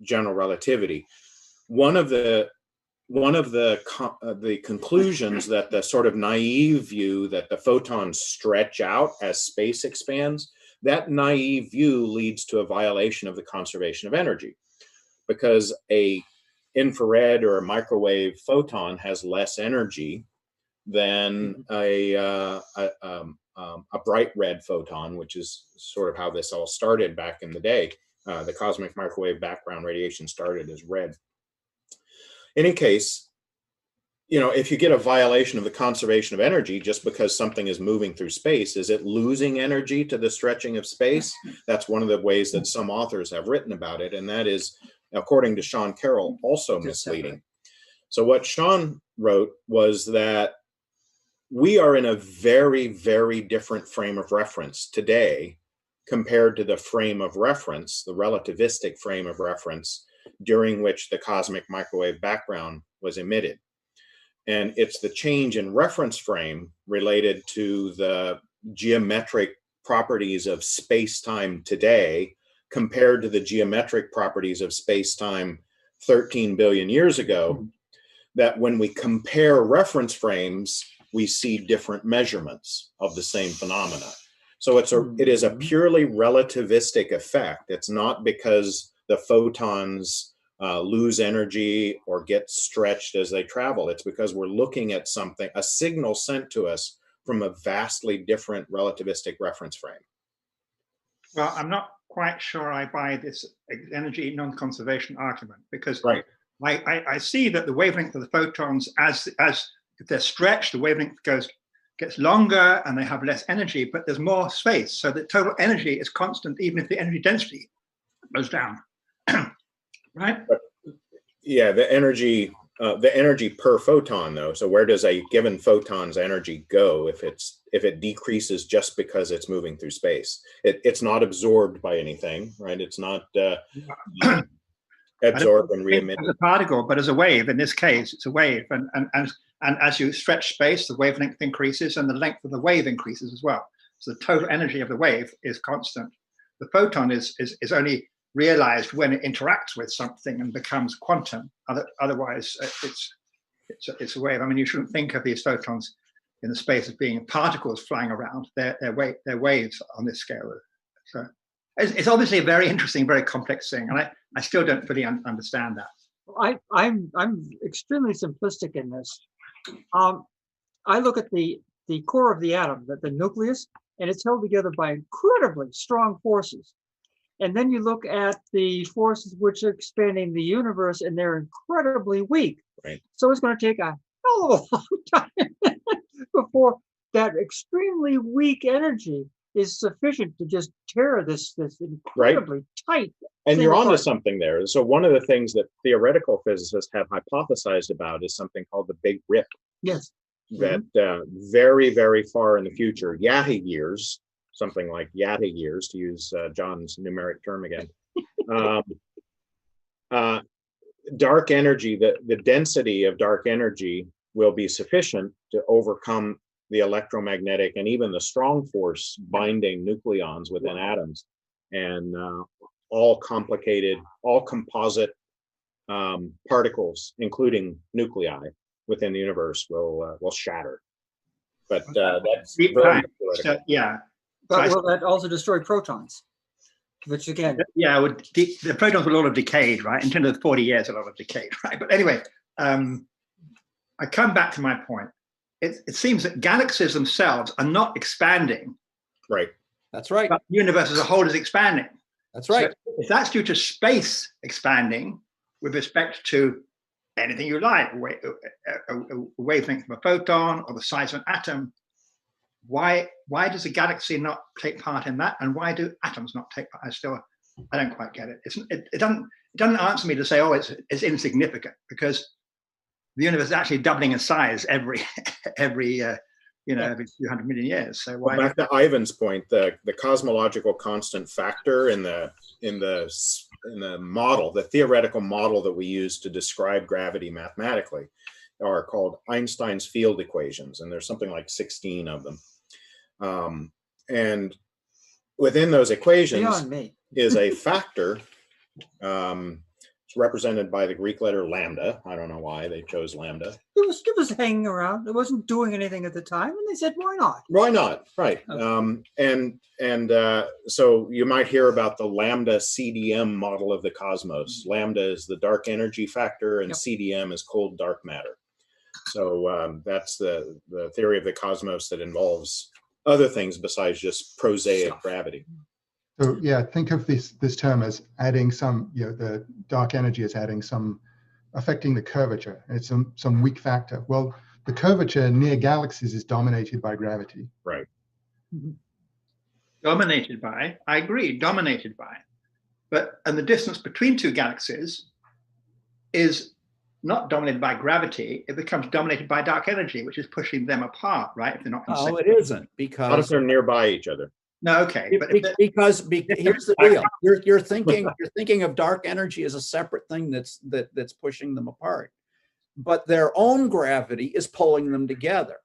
general relativity. One of the conclusions that the sort of naive view that the photons stretch out as space expands, that naive view leads to a violation of the conservation of energy, because a infrared or a microwave photon has less energy than a bright red photon, which is sort of how this all started back in the day. The cosmic microwave background radiation started as red. In any case, if you get a violation of the conservation of energy just because something is moving through space, is it losing energy to the stretching of space? That's one of the ways that some authors have written about it, and that is, according to Sean Carroll, also misleading. So what Sean wrote was that we are in a very, very different frame of reference today compared to the frame of reference, the relativistic frame of reference, during which the cosmic microwave background was emitted. And it's the change in reference frame related to the geometric properties of space-time today compared to the geometric properties of space-time 13 billion years ago, that when we compare reference frames, we see different measurements of the same phenomena. So it is a purely relativistic effect. It's not because the photons lose energy or get stretched as they travel. It's because we're looking at something, a signal sent to us from a vastly different relativistic reference frame. Well, I'm not quite sure I buy this energy non-conservation argument, because I see that the wavelength of the photons, as if they're stretched, the wavelength gets longer and they have less energy, but there's more space. So the total energy is constant, even if the energy density goes down. Right? Yeah, the energy per photon, though. So where does a given photon's energy go if it decreases just because it's moving through space? It's not absorbed by anything, right? It's not absorbed and re-emitted as a particle, but as a wave. In this case, it's a wave, and as you stretch space, the wavelength increases and the length of the wave increases as well. So the total energy of the wave is constant. The photon is only realized when it interacts with something and becomes quantum. Otherwise, it's a wave. I mean, you shouldn't think of these photons in the space as being particles flying around. They're waves on this scale. So It's obviously a very interesting, very complex thing, and I still don't fully understand that. I'm extremely simplistic in this. I look at the core of the atom, the nucleus, and it's held together by incredibly strong forces. And then you look at the forces which are expanding the universe, and they're incredibly weak. Right. So it's going to take a hell of a long time before that extremely weak energy is sufficient to just tear this incredibly tight. And you're onto something there. So one of the things that theoretical physicists have hypothesized about is something called the Big Rip. Yes. That very, very far in the future, Yahoo years, something like Yahoo years, to use John's numeric term again, dark energy, the density of dark energy will be sufficient to overcome the electromagnetic and even the strong force binding nucleons within atoms, and all complicated, all composite particles, including nuclei within the universe, will shatter. But that's very yeah. But will that also destroy protons? Which again, yeah, the protons will all have decayed, right? In terms of 40 years, a lot of decayed, right? But anyway, I come back to my point. It seems that galaxies themselves are not expanding. Right. That's right. But the universe as a whole is expanding. That's right. So if that's due to space expanding with respect to anything you like, a wavelength of a photon or the size of an atom, why does a galaxy not take part in that, and why do atoms not take part? I don't quite get it. It doesn't answer me to say, oh, it's insignificant, because the universe is actually doubling in size every few hundred million years. So why? Well, back to Ivan's point, the cosmological constant factor in the model, the theoretical model that we use to describe gravity mathematically, are called Einstein's field equations, and there's something like 16 of them. And within those equations is a factor. It's represented by the Greek letter lambda. I don't know why they chose lambda. It was hanging around. It wasn't doing anything at the time, and they said, "Why not?" Why not? Right. Okay. So you might hear about the lambda CDM model of the cosmos. Lambda is the dark energy factor, and CDM is cold dark matter. So that's the theory of the cosmos that involves other things besides just prosaic gravity. So yeah, think of this term as adding some, the dark energy is adding some, affecting the curvature. It's some weak factor. Well, the curvature near galaxies is dominated by gravity. Right. Dominated by, I agree, dominated by. And the distance between two galaxies is not dominated by gravity. It becomes dominated by dark energy, which is pushing them apart, right? If they're not. Oh, it isn't, because not if they're nearby each other. No, okay. Because here's the deal. You're thinking of dark energy as a separate thing that's pushing them apart, but their own gravity is pulling them together,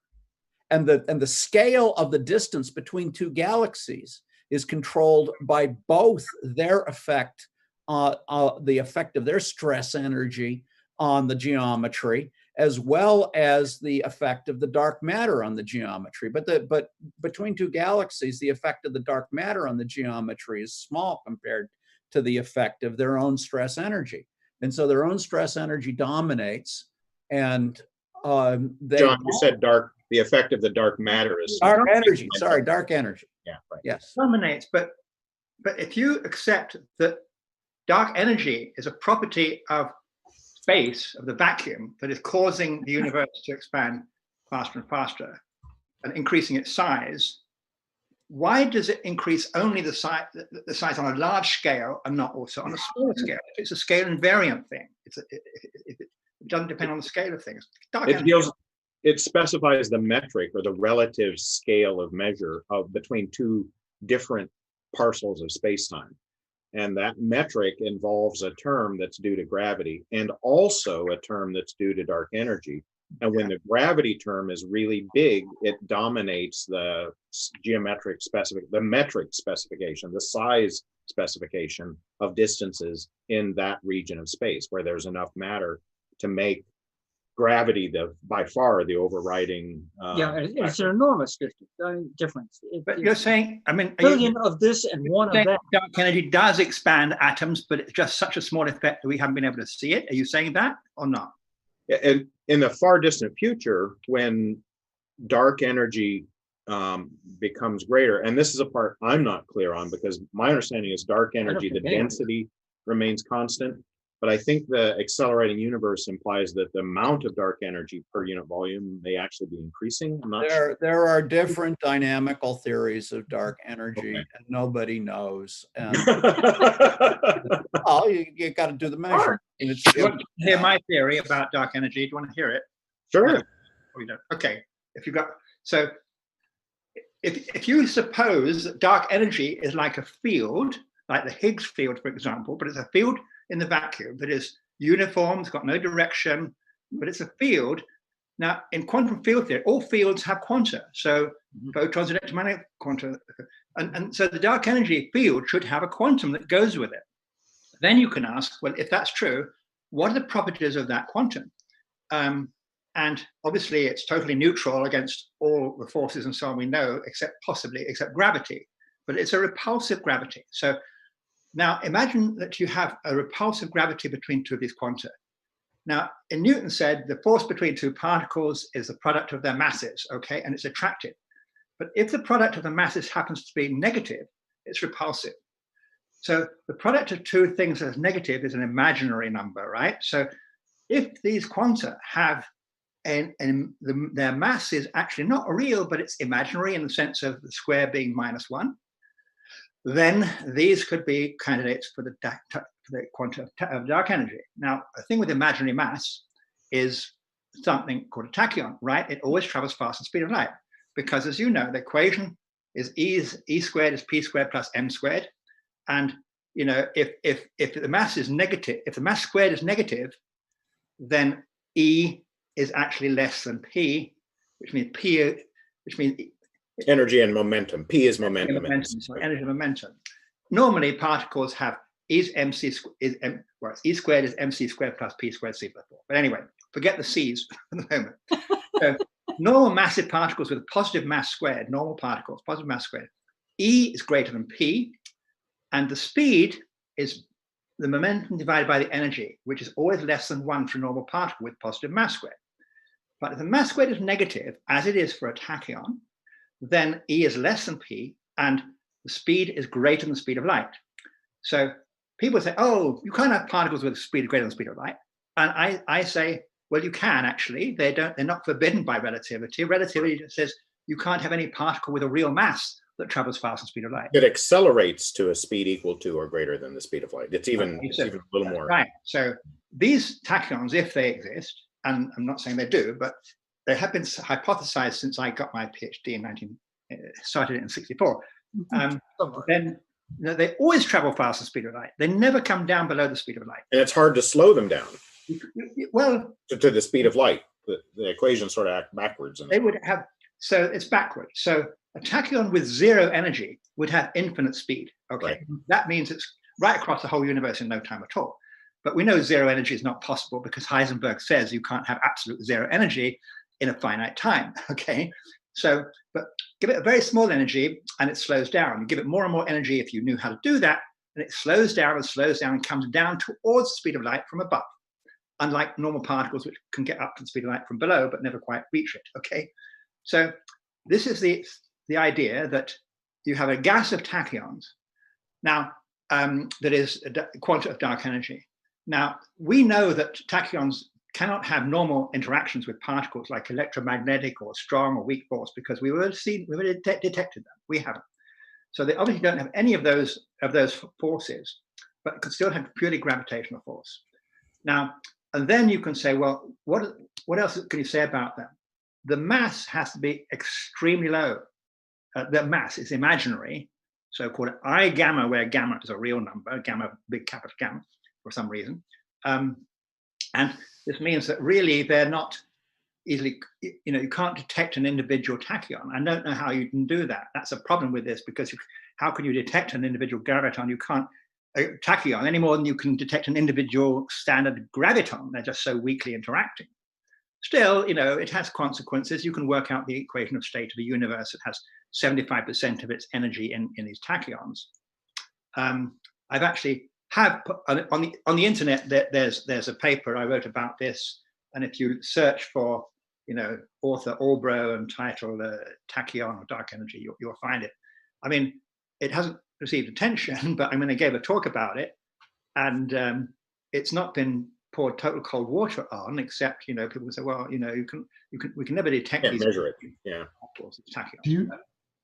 and the scale of the distance between two galaxies is controlled by both their effect, the effect of their stress energy on the geometry, as well as the effect of the dark matter on the geometry. But between two galaxies, the effect of the dark matter on the geometry is small compared to the effect of their own stress energy. And so their own stress energy dominates. And John, you said dark. The effect of the dark matter is dark energy. Sorry, dark energy. Yeah, right. Yes, dominates. But if you accept that dark energy is a property of space, of the vacuum, that is causing the universe to expand faster and faster and increasing its size, why does it increase only the size on a large scale and not also on a smaller scale? It's a scale invariant thing. It doesn't depend on the scale of things. It specifies the metric or the relative scale of measure between two different parcels of space-time. And that metric involves a term that's due to gravity and also a term that's due to dark energy. And when the gravity term is really big, it dominates the metric specification, the size specification of distances in that region of space where there's enough matter to make gravity by far the overriding. Yeah, it's an enormous difference. But you're saying, I mean, a billion of this and one of that. Dark energy does expand atoms, but it's just such a small effect that we haven't been able to see it. Are you saying that or not? And in the far distant future, when dark energy becomes greater, and this is a part I'm not clear on, because my understanding is dark energy, the density remains constant, but I think the accelerating universe implies that the amount of dark energy per unit volume may actually be increasing. I'm not sure. There are different dynamical theories of dark energy, and nobody knows. And well, you got to do the measure. You want to hear my theory about dark energy? Do you want to hear it? Sure. We don't. Okay. If you got so, if you suppose that dark energy is like a field, like the Higgs field, for example, but it's a field in the vacuum that is uniform, it's got no direction, but it's a field. Now, in quantum field theory, all fields have quanta. So photons, electromagnetic quanta, and so the dark energy field should have a quantum that goes with it. Then you can ask, well, if that's true, what are the properties of that quantum? And obviously, it's totally neutral against all the forces and so on we know, except gravity. But it's a repulsive gravity. So now imagine that you have a repulsive gravity between two of these quanta. Now, Newton said the force between two particles is the product of their masses, okay, and it's attractive. But if the product of the masses happens to be negative, it's repulsive. So the product of two things that's negative is an imaginary number, right? So if these quanta have their mass is actually not real, but it's imaginary in the sense of the square being -1, then these could be candidates for the quanta of dark energy. Now, the thing with imaginary mass is something called a tachyon, right? It always travels faster than the speed of light, because as you know, the equation is E squared is P squared plus M squared. And you know, if the mass is negative, if the mass squared is negative, then E is actually less than P, which means energy and momentum. P is momentum. So energy and momentum. Normally, particles have E squared is MC squared plus P squared C plus 4. But anyway, forget the C's for the moment. So normal massive particles with a positive mass squared, normal particles, positive mass squared, E is greater than P, and the speed is the momentum divided by the energy, which is always less than 1 for a normal particle with positive mass squared. But if the mass squared is negative, as it is for a tachyon, then E is less than P, and the speed is greater than the speed of light. So people say, oh, you can't have particles with a speed greater than the speed of light. And I say, well, you can actually. They're not forbidden by relativity. Relativity just says you can't have any particle with a real mass that travels faster than the speed of light. It accelerates to a speed equal to or greater than the speed of light. It's even a little more. Right. So these tachyons, if they exist, and I'm not saying they do, but they have been hypothesized since I got my PhD started in 1964. Then they always travel faster than the speed of light. They never come down below the speed of light. And it's hard to slow them down. Well, to the speed of light. The equations sort of act backwards. They would have, so it's backwards. So a tachyon with zero energy would have infinite speed. Okay, right. That means it's right across the whole universe in no time at all. But we know zero energy is not possible because Heisenberg says you can't have absolute zero energy in a finite time. Okay, so but give it a very small energy and it slows down. You give it more and more energy if you knew how to do that, and it slows down and comes down towards the speed of light from above. Unlike normal particles, which can get up to the speed of light from below, but never quite reach it. Okay, so this is the idea that you have a gas of tachyons now that is a quanta of dark energy. Now we know that tachyons cannot have normal interactions with particles like electromagnetic or strong or weak force because we would have detected them. We haven't. So they obviously don't have any of those forces, but could still have purely gravitational force. Now, and then you can say, well, what else can you say about them? The mass has to be extremely low. The mass is imaginary, so called I gamma, where gamma is a real number, gamma, big capital gamma, for some reason. And this means that really they're not easily, you can't detect an individual tachyon. I don't know how you can do that. That's a problem with this because how can you detect an individual graviton? You can't tachyon any more than you can detect an individual standard graviton. They're just so weakly interacting. still, you know, it has consequences. You can work out the equation of state of the universe. It has 75% of its energy in these tachyons. I've actually on the internet, there's a paper I wrote about this, and if you search for, you know, author Albro and title Tachyon or Dark Energy, you'll find it. I mean, it hasn't received attention, but I mean, I gave a talk about it, and it's not been poured total cold water on, except, you know, people say, well, you know, we can never detect these. Measure it. Yeah. Do you?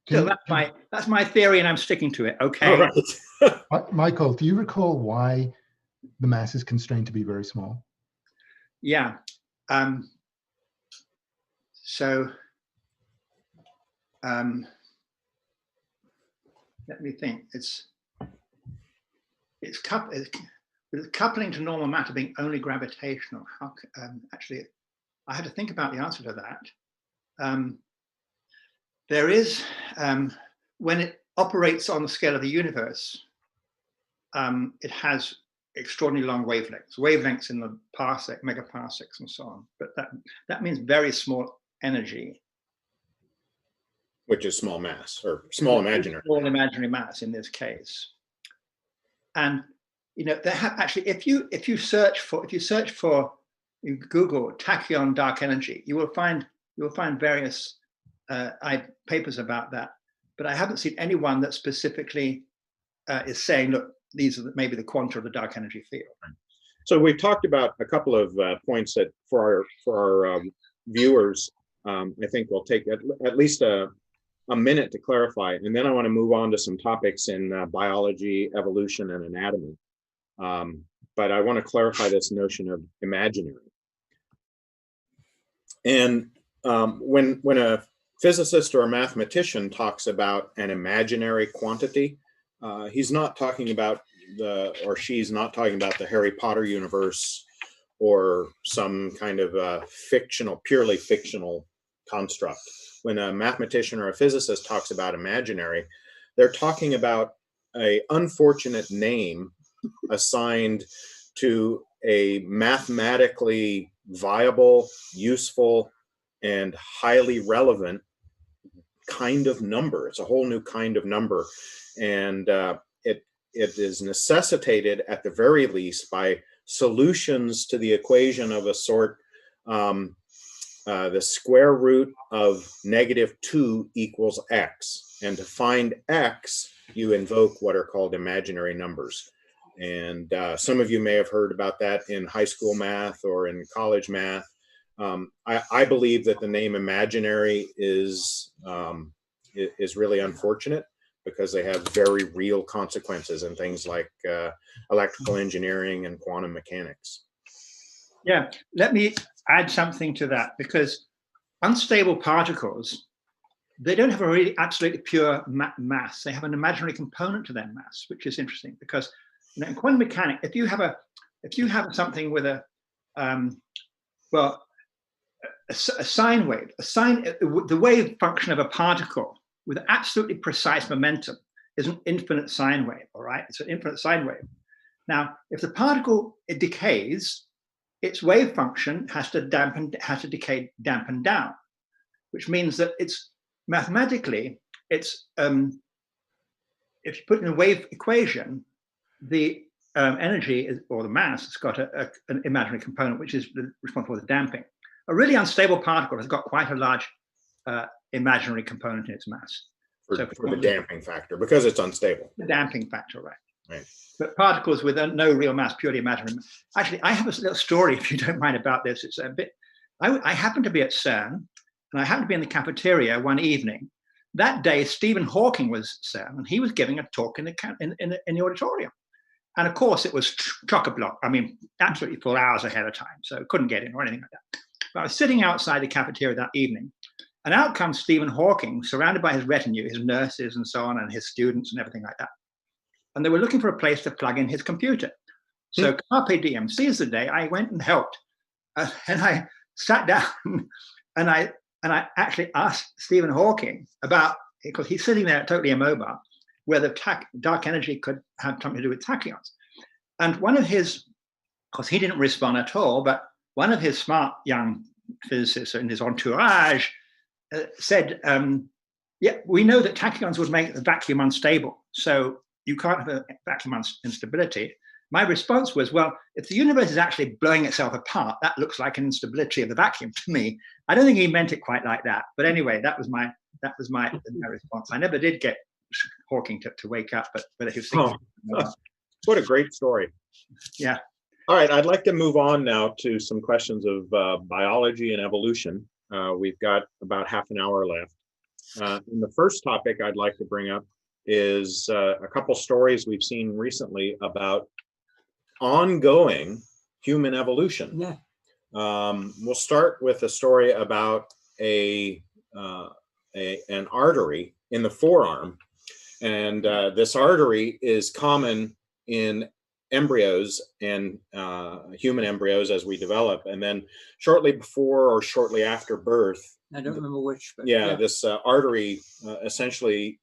So that's my theory, and I'm sticking to it. Okay. All right. Michael, do you recall why the mass is constrained to be very small? Yeah. So let me think. It's with coupling to normal matter being only gravitational. How actually, I had to think about the answer to that. There is, when it operates on the scale of the universe, it has extraordinarily long wavelengths in the parsec, megaparsecs, and so on. But that means very small energy, which is small mass or small imaginary. Small imaginary mass in this case. And you know, actually, if you search for you Google tachyon dark energy, you will find various papers about that, but I haven't seen anyone that specifically is saying, look, these are maybe the quanta of the dark energy field. So we've talked about a couple of points that for our viewers, I think we'll take at least a minute to clarify, and then I want to move on to some topics in biology, evolution, and anatomy. But I want to clarify this notion of imaginary. And when a physicist or a mathematician talks about an imaginary quantity, he's not talking about she's not talking about the Harry Potter universe or some kind of purely fictional construct. When a mathematician or a physicist talks about imaginary, they're talking about an unfortunate name assigned to a mathematically viable, useful, and highly relevant kind of number. It's a whole new kind of number, and it is necessitated at the very least by solutions to the equation of a sort. The square root of -2 equals x, and to find x, you invoke what are called imaginary numbers. And some of you may have heard about that in high school math or in college math. I believe that the name imaginary is really unfortunate, because they have very real consequences in things like electrical engineering and quantum mechanics. Yeah, let me add something to that, because unstable particles, they don't have a really absolutely pure mass. They have an imaginary component to their mass, which is interesting, because you know, in quantum mechanics, if you have something with a sine wave, the wave function of a particle with absolutely precise momentum is an infinite sine wave. All right, it's an infinite sine wave. Now, if the particle decays, its wave function has to dampen down, which means that it's mathematically, it's if you put in a wave equation, the energy or the mass has got an imaginary component, which is responsible for the damping. A really unstable particle has got quite a large imaginary component in its mass. For the damping factor, because it's unstable. The damping factor, right. Right. But particles with no real mass, purely imaginary. Actually, I have a little story, if you don't mind, about this. It's a bit. I happened to be at CERN, and I happened to be in the cafeteria one evening. That day, Stephen Hawking was at CERN, and he was giving a talk in the auditorium. And of course, it was chock-a-block. I mean, absolutely full hours ahead of time, so couldn't get in or anything like that. But I was sitting outside the cafeteria that evening, and out comes Stephen Hawking, surrounded by his retinue, his nurses and so on, and his students and everything like that. And they were looking for a place to plug in his computer. So carpe diem, seize the day, I went and helped. And I sat down and I actually asked Stephen Hawking about, because he's sitting there totally immobile, whether dark energy could have something to do with tachyons. And one of his, of course he didn't respond at all, but one of his smart young physicist in his entourage, said, yeah, we know that tachyons would make the vacuum unstable, so you can't have a vacuum instability. My response was, well, if the universe is actually blowing itself apart, that looks like an instability of the vacuum to me. I don't think he meant it quite like that. But anyway, that was my response. I never did get Hawking to wake up, but he was thinking. What a great story. Yeah. All right, I'd like to move on now to some questions of biology and evolution. We've got about half an hour left. And the first topic I'd like to bring up is a couple stories we've seen recently about ongoing human evolution. Yeah. We'll start with a story about an artery in the forearm. And this artery is common in embryos and human embryos as we develop. And then shortly before or shortly after birth, I don't remember which. But yeah, this artery essentially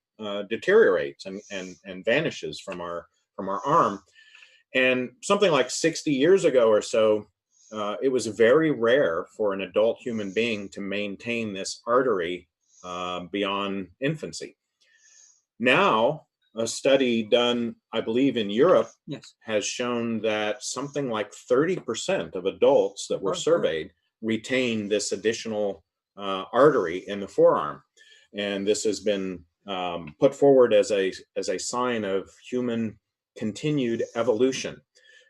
deteriorates and vanishes from our arm. And something like 60 years ago or so, it was very rare for an adult human being to maintain this artery beyond infancy. Now, a study done, I believe, in Europe has shown that something like 30% of adults that were surveyed retain this additional artery in the forearm. And this has been put forward as a sign of human continued evolution.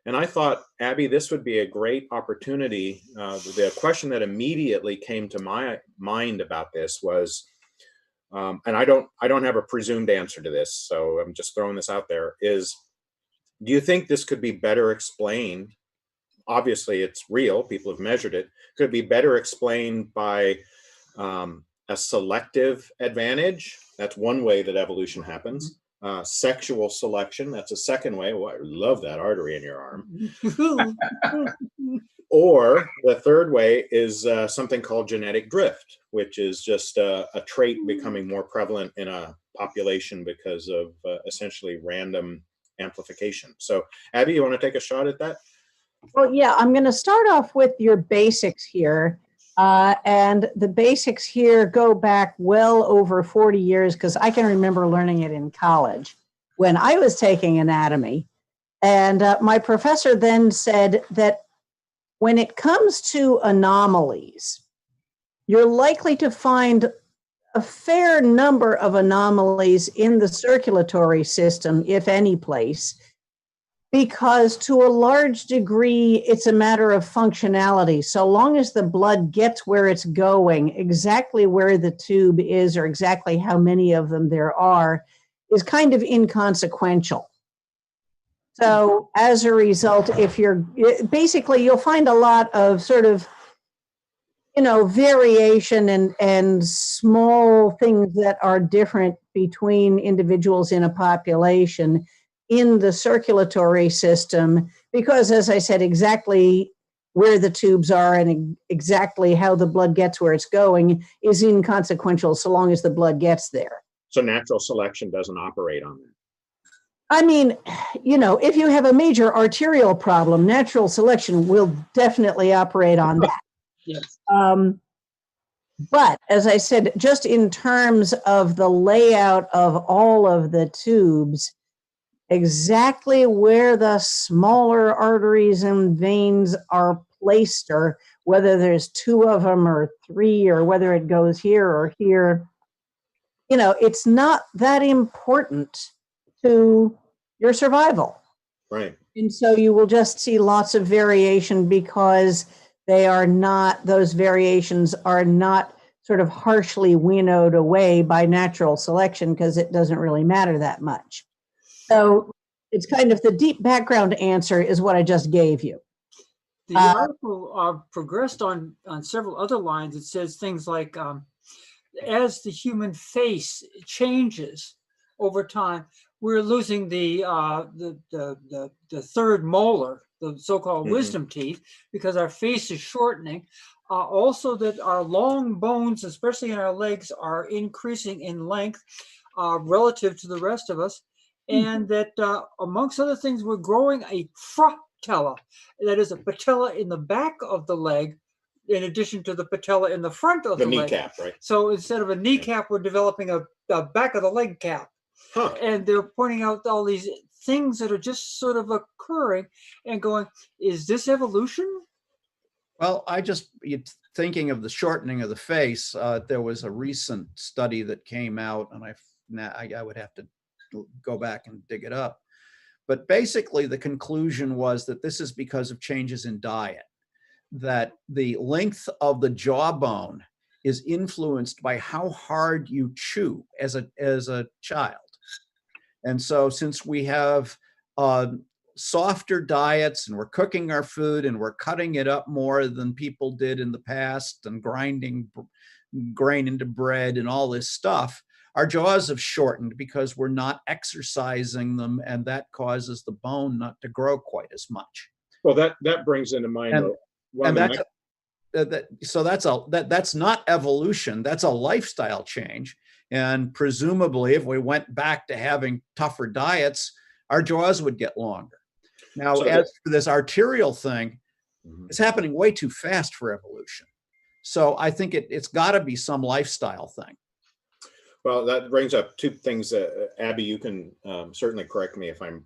And I thought, Abby, this would be a great opportunity. The question that immediately came to my mind about this was, and I don't have a presumed answer to this, so I'm just throwing this out there, is do you think this could be better explained? Obviously, it's real. People have measured it. Could it be better explained by a selective advantage? That's one way that evolution happens. Sexual selection, that's a second way. Well, I love that artery in your arm. Or the third way is something called genetic drift, which is just a trait becoming more prevalent in a population because of essentially random amplification. So, Abby, you want to take a shot at that? Well, yeah, I'm going to start off with your basics here. And the basics here go back well over 40 years because I can remember learning it in college when I was taking anatomy. And my professor then said that when it comes to anomalies, you're likely to find a fair number of anomalies in the circulatory system, if any place, because to a large degree, it's a matter of functionality. So long as the blood gets where it's going, exactly where the tube is or exactly how many of them there are is kind of inconsequential. So as a result, if you're basically, you'll find a lot of sort of, variation and small things that are different between individuals in a population in the circulatory system, because as I said, exactly where the tubes are and exactly how the blood gets where it's going is inconsequential so long as the blood gets there. So natural selection doesn't operate on that. I mean, if you have a major arterial problem, natural selection will definitely operate on that. Yes. But as I said, just in terms of the layout of all of the tubes, exactly where the smaller arteries and veins are placed, or whether there's two of them or three, or whether it goes here or here, it's not that important to your survival. Right. And so you will just see lots of variation because those variations are not sort of harshly winnowed away by natural selection because it doesn't really matter that much. So it's kind of the deep background answer is what I just gave you. The article progressed on several other lines. It says things like, as the human face changes over time, we're losing the third molar, the so-called wisdom teeth, because our face is shortening. Also that our long bones, especially in our legs, are increasing in length relative to the rest of us. And that amongst other things, we're growing a fratella, that is a patella in the back of the leg, in addition to the patella in the front of the leg. kneecap, right? So instead of a kneecap, we're developing a back of the leg cap. Huh. And they're pointing out all these things that are just sort of occurring and going, is this evolution? Well, thinking of the shortening of the face, there was a recent study that came out, and I would have to go back and dig it up. But basically, the conclusion was that this is because of changes in diet, that the length of the jawbone is influenced by how hard you chew as a child. And so since we have softer diets and we're cooking our food and we're cutting it up more than people did in the past and grinding grain into bread and all this stuff, our jaws have shortened because we're not exercising them, and that causes the bone not to grow quite as much. Well, that brings into mind that's not evolution, that's a lifestyle change. And presumably if we went back to having tougher diets, our jaws would get longer. Now, as for this arterial thing, it's happening way too fast for evolution. So I think it's got to be some lifestyle thing. Well, that brings up two things. Abby, you can certainly correct me if I'm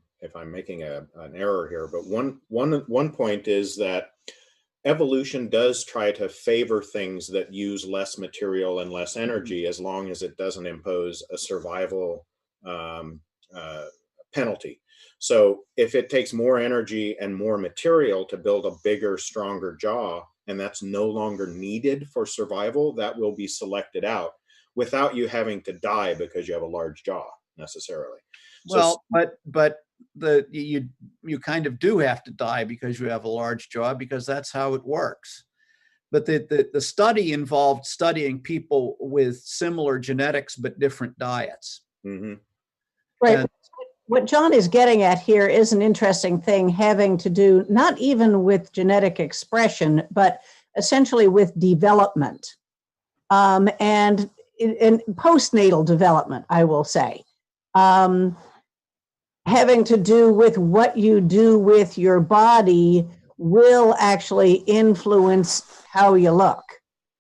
making an error here. But one point is that evolution does try to favor things that use less material and less energy, as long as it doesn't impose a survival penalty. So if it takes more energy and more material to build a bigger, stronger jaw, and that's no longer needed for survival, that will be selected out without you having to die because you have a large jaw necessarily. Well, but you kind of do have to die because you have a large jaw, because that's how it works. But the study involved studying people with similar genetics but different diets. Mm-hmm. Right. And what John is getting at here is an interesting thing having to do not even with genetic expression, but essentially with development and in postnatal development, I will say. Having to do with what you do with your body will actually influence how you look.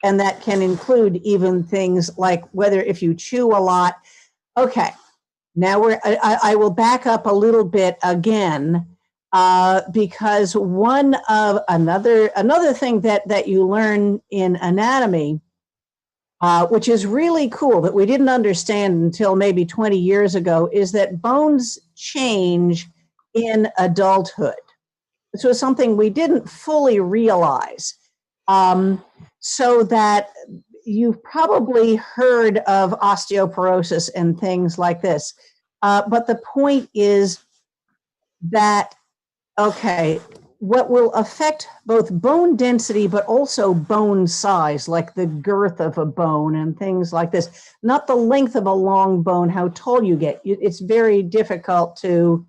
And that can include even things like whether if you chew a lot. Okay, now I will back up a little bit again because another thing that you learn in anatomy, which is really cool that we didn't understand until maybe 20 years ago, is that bones change in adulthood. This was something we didn't fully realize. So that you've probably heard of osteoporosis and things like this. But the point is that, okay, what will affect both bone density, but also bone size, like the girth of a bone and things like this, not the length of a long bone, how tall you get. It's very difficult to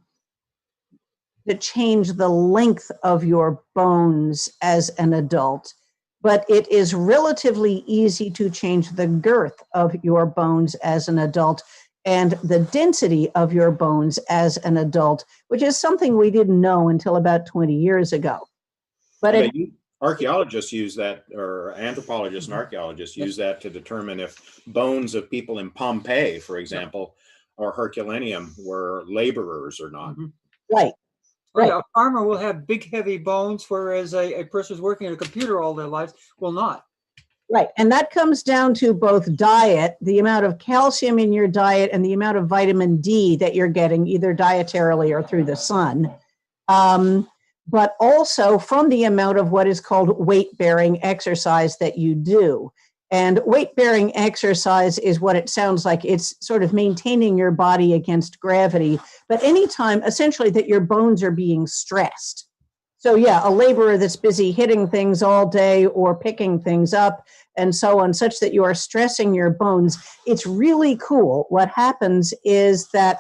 change the length of your bones as an adult, but it is relatively easy to change the girth of your bones as an adult and the density of your bones as an adult, which is something we didn't know until about 20 years ago. But archaeologists use that, or anthropologists and archaeologists use that to determine if bones of people in Pompeii, for example, or Herculaneum were laborers or not. Right. Right. A farmer will have big, heavy bones, whereas a person who's working at a computer all their lives will not. Right. And that comes down to both diet, the amount of calcium in your diet, and the amount of vitamin D that you're getting either dietarily or through the sun. But also from the amount of what is called weight-bearing exercise that you do. And weight-bearing exercise is what it sounds like. It's sort of maintaining your body against gravity, but anytime essentially that your bones are being stressed. So yeah, a laborer that's busy hitting things all day or picking things up and so on, such that you are stressing your bones. It's really cool. What happens is that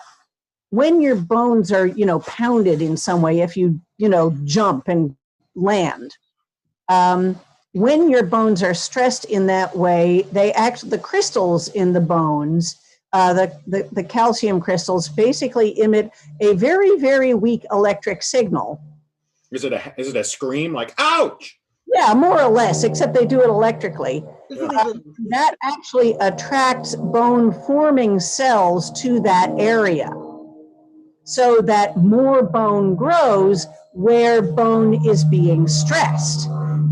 when your bones are, pounded in some way, if you, jump and land, when your bones are stressed in that way, the crystals in the bones, the calcium crystals basically emit a very, very weak electric signal. Is it a scream like, ouch? Yeah, more or less, except they do it electrically. That actually attracts bone-forming cells to that area, so that more bone grows where bone is being stressed.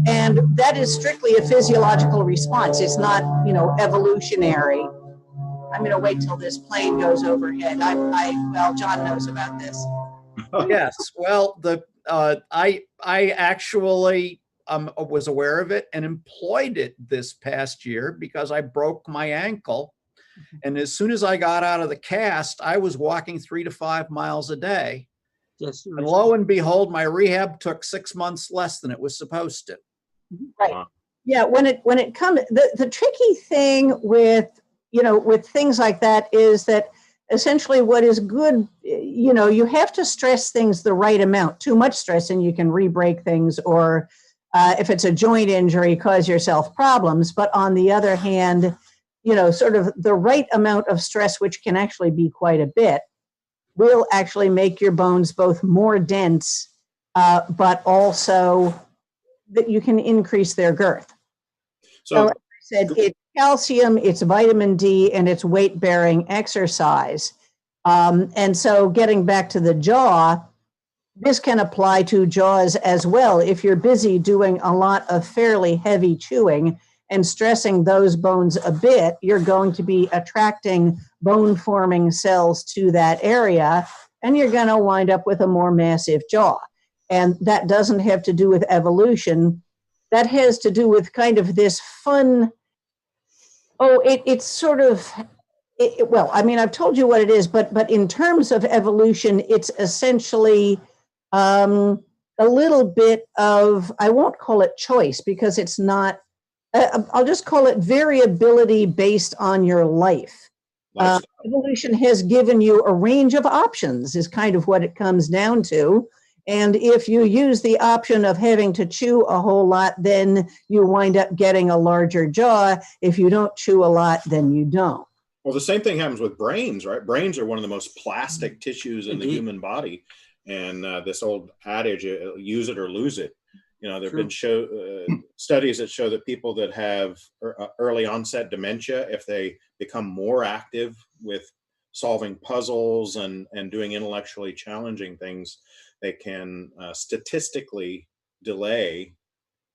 And that is strictly a physiological response. It's not, evolutionary. I'm going to wait till this plane goes overhead. Well, John knows about this. Yes. Well, I actually was aware of it and employed it this past year because I broke my ankle. And as soon as I got out of the cast, I was walking 3 to 5 miles a day. Yes. And lo and behold, my rehab took 6 months less than it was supposed to. Right. Wow. Yeah. When it comes, the tricky thing with things like that is that essentially what is good, you have to stress things the right amount. Too much stress and you can re-break things, or if it's a joint injury, cause yourself problems. But on the other hand, sort of the right amount of stress, which can actually be quite a bit, will actually make your bones both more dense, but also that you can increase their girth. So as I said, it's calcium, it's vitamin D, and it's weight-bearing exercise. And so getting back to the jaw, this can apply to jaws as well. If you're busy doing a lot of fairly heavy chewing and stressing those bones a bit, you're going to be attracting bone-forming cells to that area, and you're going to wind up with a more massive jaw. And that doesn't have to do with evolution. That has to do with kind of this fun, it's sort of, well, I mean, I've told you what it is, but in terms of evolution, it's essentially a little bit of, I won't call it choice because it's not, I'll just call it variability based on your life. Evolution has given you a range of options is kind of what it comes down to. And if you use the option of having to chew a whole lot, then you wind up getting a larger jaw. If you don't chew a lot, then you don't. Well, the same thing happens with brains, right? Brains are one of the most plastic tissues in the human body. And this old adage, use it or lose it. There have been studies that show that people that have early onset dementia, if they become more active with solving puzzles and doing intellectually challenging things, they can statistically delay,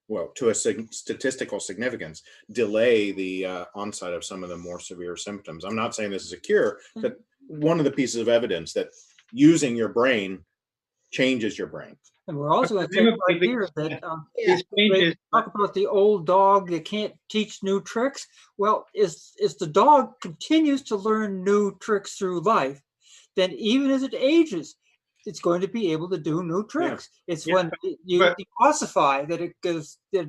well, to a statistical significance, delay the onset of some of the more severe symptoms. I'm not saying this is a cure, but one of the pieces of evidence that using your brain changes your brain. And we're also going to take right here that they talk about the old dog that can't teach new tricks. Well, as the dog continues to learn new tricks through life, then even as it ages, it's going to be able to do new tricks. It's when you ossify that it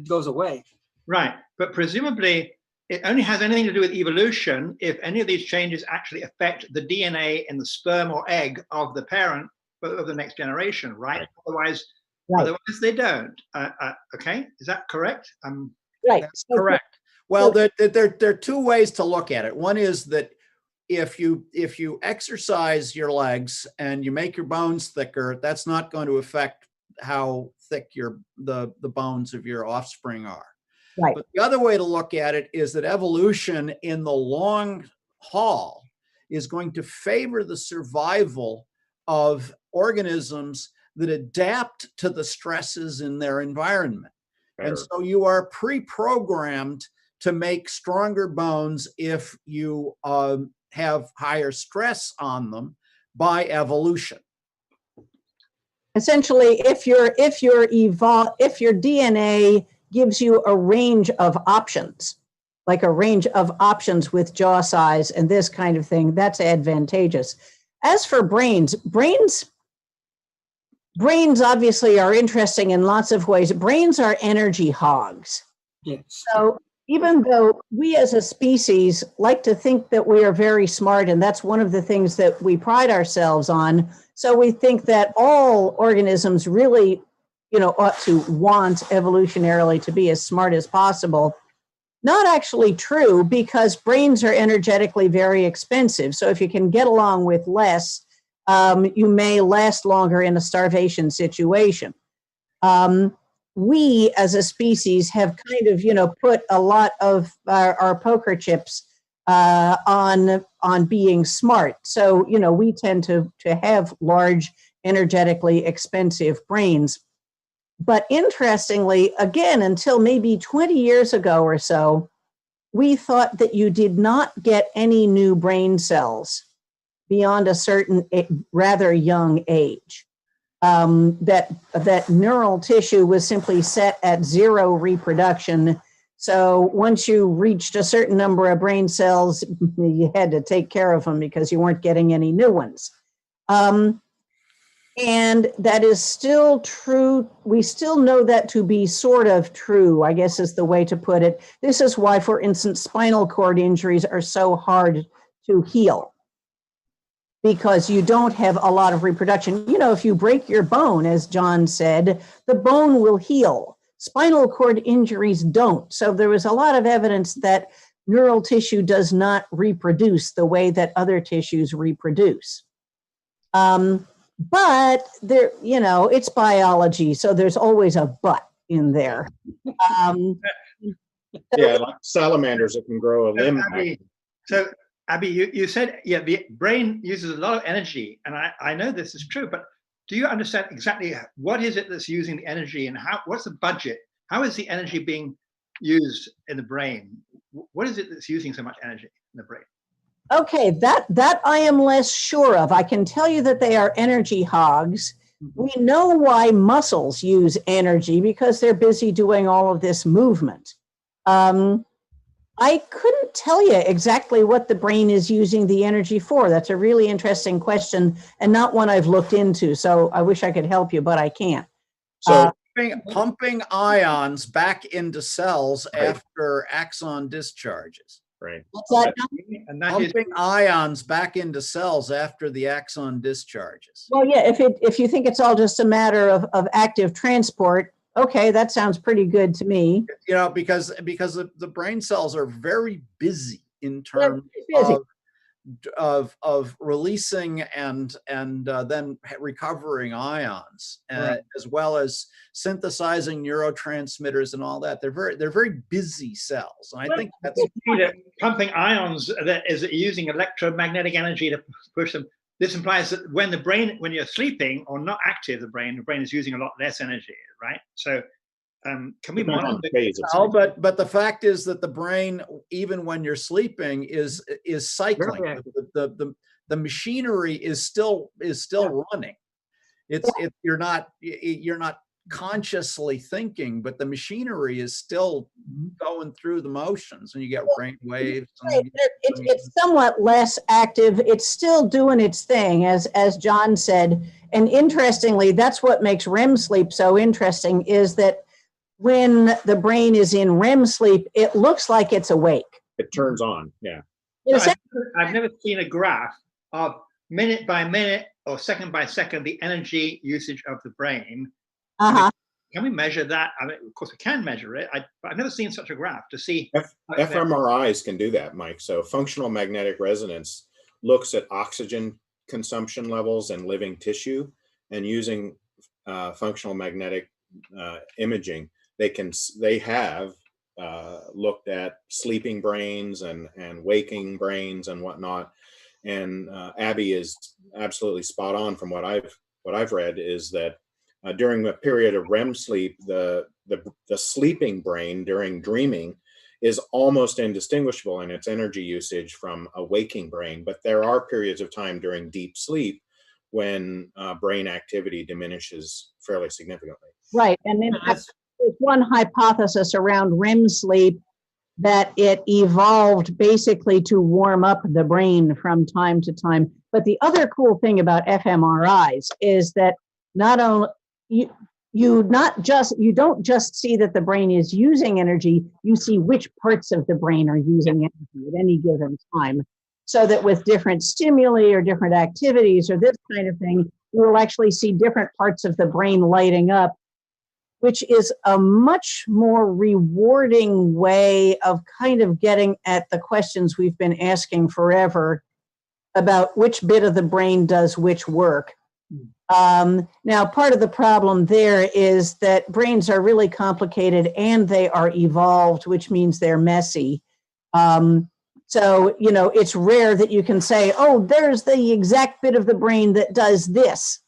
goes away. Right, but presumably it only has anything to do with evolution if any of these changes actually affect the DNA in the sperm or egg of the parent of the next generation, right? Otherwise they don't. Okay, is that correct? Right, that's correct. Well, there are two ways to look at it. One is that if you exercise your legs and you make your bones thicker, that's not going to affect how thick the bones of your offspring are. Right. But the other way to look at it is that evolution in the long haul is going to favor the survival of organisms that adapt to the stresses in their environment. Fair. And so you are pre-programmed to make stronger bones if you have higher stress on them by evolution. Essentially, if your DNA gives you a range of options, like a range of options with jaw size and this kind of thing, that's advantageous. As for brains obviously are interesting in lots of ways. Brains are energy hogs. Yes. So even though we as a species like to think that we are very smart, and that's one of the things that we pride ourselves on, so we think that all organisms really, ought to want evolutionarily to be as smart as possible. Not actually true, because brains are energetically very expensive. So if you can get along with less, you may last longer in a starvation situation. we as a species have kind of, put a lot of our poker chips on being smart. So, we tend to have large, energetically expensive brains. But interestingly, again, until maybe 20 years ago or so, we thought that you did not get any new brain cells beyond a certain rather young age. That neural tissue was simply set at zero reproduction. So once you reached a certain number of brain cells, you had to take care of them because you weren't getting any new ones. And that is still true. We still know that to be sort of true, I guess is the way to put it. This is why, for instance, spinal cord injuries are so hard to heal, because you don't have a lot of reproduction. If you break your bone, as John said, the bone will heal. Spinal cord injuries don't. So there was a lot of evidence that neural tissue does not reproduce the way that other tissues reproduce. But there, it's biology, so there's always a but in there. Yeah, like salamanders that can grow a limb. So, Abby, you said, the brain uses a lot of energy, and I know this is true, but do you understand exactly what is it that's using the energy, and what's the budget? How is the energy being used in the brain? What is it that's using so much energy in the brain? Okay, that I am less sure of. I can tell you that they are energy hogs. We know why muscles use energy, because they're busy doing all of this movement. I couldn't tell you exactly what the brain is using the energy for. That's a really interesting question, and not one I've looked into. So I wish I could help you, but I can't. So pumping ions back into cells after axon discharges. Right. Pumping ions back into cells after the axon discharges. Well, yeah, if you think it's all just a matter of active transport, okay, that sounds pretty good to me. Because the brain cells are very busy in terms of releasing and then recovering ions, as well as synthesizing neurotransmitters and all that. They're very busy cells, and I think that's pumping ions that is using electromagnetic energy to push them. This implies that when you're sleeping or not active, the brain is using a lot less energy, right? So can we monitor? No, but the fact is that the brain, even when you're sleeping, is cycling. The machinery is still running. You're not consciously thinking, but the machinery is still going through the motions, and you get brain waves. It's somewhat less active. It's still doing its thing, as John said. And interestingly, that's what makes REM sleep so interesting, is that when the brain is in REM sleep, it looks like it's awake. It turns on, yeah. I've never seen a graph of minute by minute or second by second the energy usage of the brain. Can we measure that? I mean, of course, we can measure it, but I've never seen such a graph to see. fMRIs can do that, Mike. So functional magnetic resonance looks at oxygen consumption levels in living tissue, and using functional magnetic imaging, they have looked at sleeping brains and waking brains and whatnot. And Abby is absolutely spot on from what I've read, is that during a period of REM sleep, the sleeping brain during dreaming is almost indistinguishable in its energy usage from a waking brain. But there are periods of time during deep sleep when brain activity diminishes fairly significantly. Right, and then there's one hypothesis around REM sleep, that it evolved basically to warm up the brain from time to time. But the other cool thing about fMRIs is that not only you don't just see that the brain is using energy, you see which parts of the brain are using energy at any given time. So that with different stimuli or different activities or this kind of thing, you will actually see different parts of the brain lighting up, which is a much more rewarding way of kind of getting at the questions we've been asking forever about which bit of the brain does which work. Now, part of the problem there is that brains are really complicated and they are evolved, which means they're messy. So, you know, it's rare that you can say, oh, there's the exact bit of the brain that does this.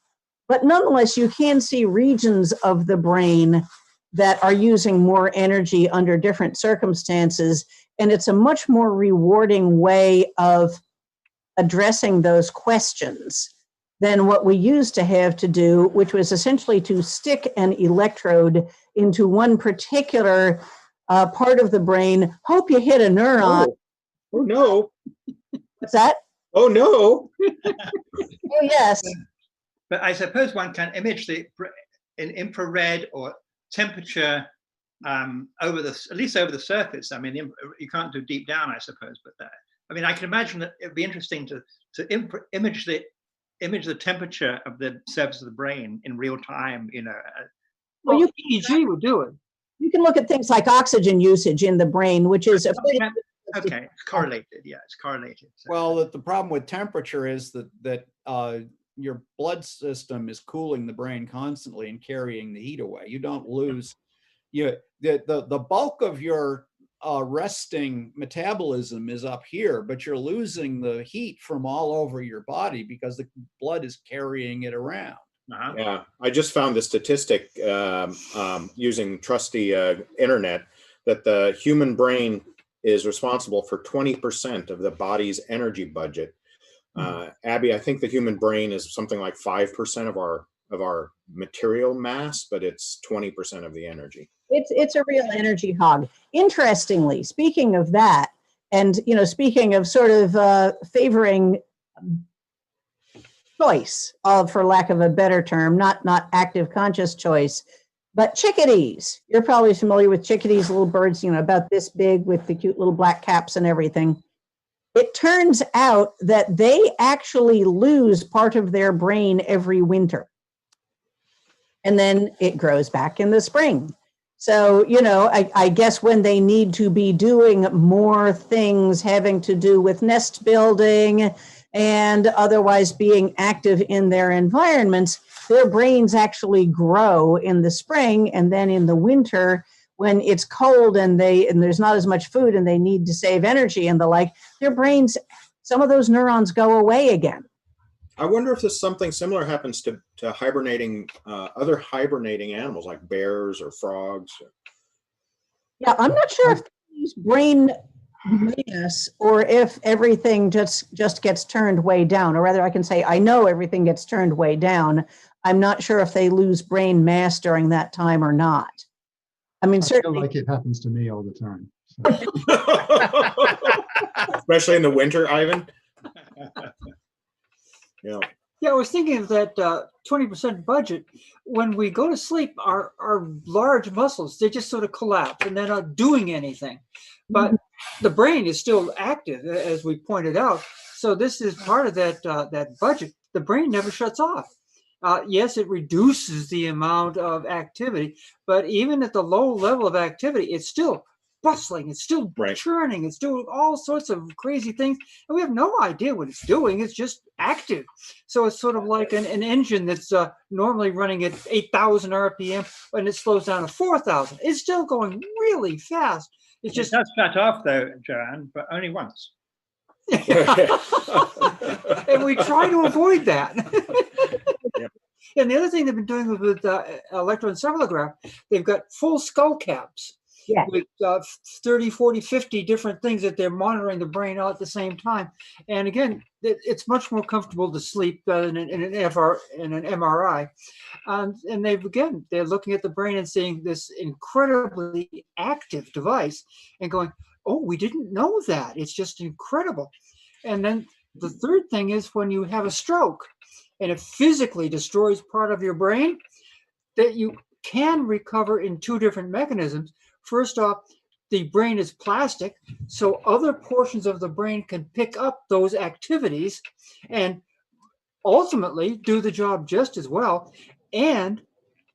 But nonetheless, you can see regions of the brain that are using more energy under different circumstances. And it's a much more rewarding way of addressing those questions than what we used to have to do, which was essentially to stick an electrode into one particular part of the brain, hope you hit a neuron. Oh no. What's that? Oh no. Oh yes. But I suppose one can image in infrared or temperature over at least over the surface. I mean, you can't do deep down, I suppose, but I mean, I can imagine that it'd be interesting to image the temperature of the surface of the brain in real time. You know. Well, EEG would do it. You can look at things like oxygen usage in the brain, which is okay, it's correlated. Yeah, it's correlated. So. Well, the problem with temperature is that your blood system is cooling the brain constantly and carrying the heat away. You don't lose the bulk of your resting metabolism is up here, but you're losing the heat from all over your body because the blood is carrying it around. Uh-huh. Yeah, I just found the statistic using trusty internet that the human brain is responsible for 20% of the body's energy budget. Abby, I think the human brain is something like 5% of our material mass, but it's 20% of the energy. It's a real energy hog. Interestingly, speaking of that, and you know, speaking of sort of favoring choice, for lack of a better term, not active conscious choice, but chickadees. You're probably familiar with chickadees, little birds, you know, about this big with the cute little black caps and everything. It turns out that they actually lose part of their brain every winter. And then it grows back in the spring. So, you know, I guess when they need to be doing more things having to do with nest building and otherwise being active in their environments, their brains actually grow in the spring, and then in the winter, when it's cold and there's not as much food and they need to save energy and the like, their brains, some of those neurons go away again. I wonder if this something similar happens to hibernating other hibernating animals like bears or frogs. Yeah, I'm not sure if they use brain mass or if everything just gets turned way down, or rather I can say I know everything gets turned way down. I'm not sure if they lose brain mass during that time or not. I mean, certainly. I feel like it happens to me all the time. So. Especially in the winter, Ivan. Yeah. Yeah, I was thinking of that 20% budget. When we go to sleep, our large muscles, they just sort of collapse and they're not doing anything. But the brain is still active, as we pointed out. So this is part of that budget. The brain never shuts off. Yes, it reduces the amount of activity, but even at the low level of activity, it's still bustling, it's still churning, it's doing all sorts of crazy things, and we have no idea what it's doing. It's just active. So it's sort of like an engine that's normally running at 8,000 RPM, and it slows down to 4,000. It's still going really fast. It does shut off though, Joanne, but only once. And we try to avoid that. Yep. And the other thing they've been doing with electroencephalograph, they've got full skull caps. Yeah. With 30, 40, 50 different things that they're monitoring the brain all at the same time. And again, it's much more comfortable to sleep than in an MRI. And they're looking at the brain and seeing this incredibly active device and going, oh, we didn't know that. It's just incredible. And then the third thing is when you have a stroke and it physically destroys part of your brain, that you can recover in two different mechanisms. First off, the brain is plastic, so other portions of the brain can pick up those activities and ultimately do the job just as well. And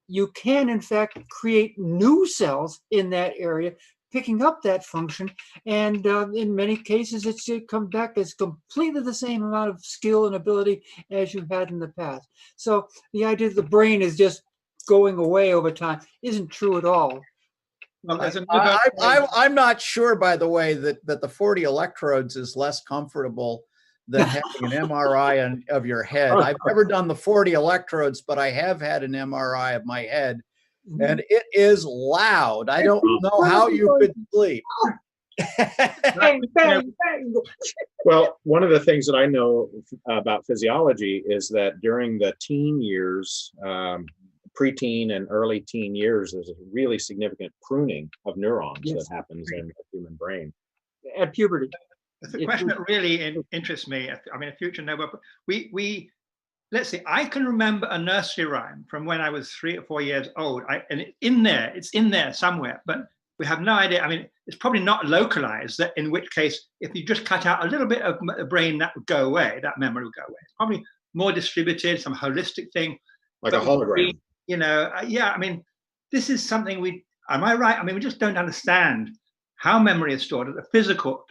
you can, in fact, create new cells in that area picking up that function, and in many cases it comes back as completely the same amount of skill and ability as you had in the past. So the idea that the brain is just going away over time isn't true at all. Well, there's I'm not sure, by the way, that the 40 electrodes is less comfortable than having an MRI of your head. I've never done the 40 electrodes, but I have had an MRI of my head, and it is loud. I don't know how you could sleep. Bang, bang, bang. Well, one of the things that I know about physiology is that during the teen years, preteen and early teen years, there's a really significant pruning of neurons that happens in the human brain. At puberty. The question that really interests me, I mean, a future Nobel, let's see, I can remember a nursery rhyme from when I was 3 or 4 years old, and it's in there somewhere, but we have no idea. I mean, it's probably not localized, that in which case, if you just cut out a little bit of the brain, that would go away, that memory would go away. It's probably more distributed, some holistic thing. Like a hologram. I mean, this is something am I right? I mean, we just don't understand how memory is stored at the physical,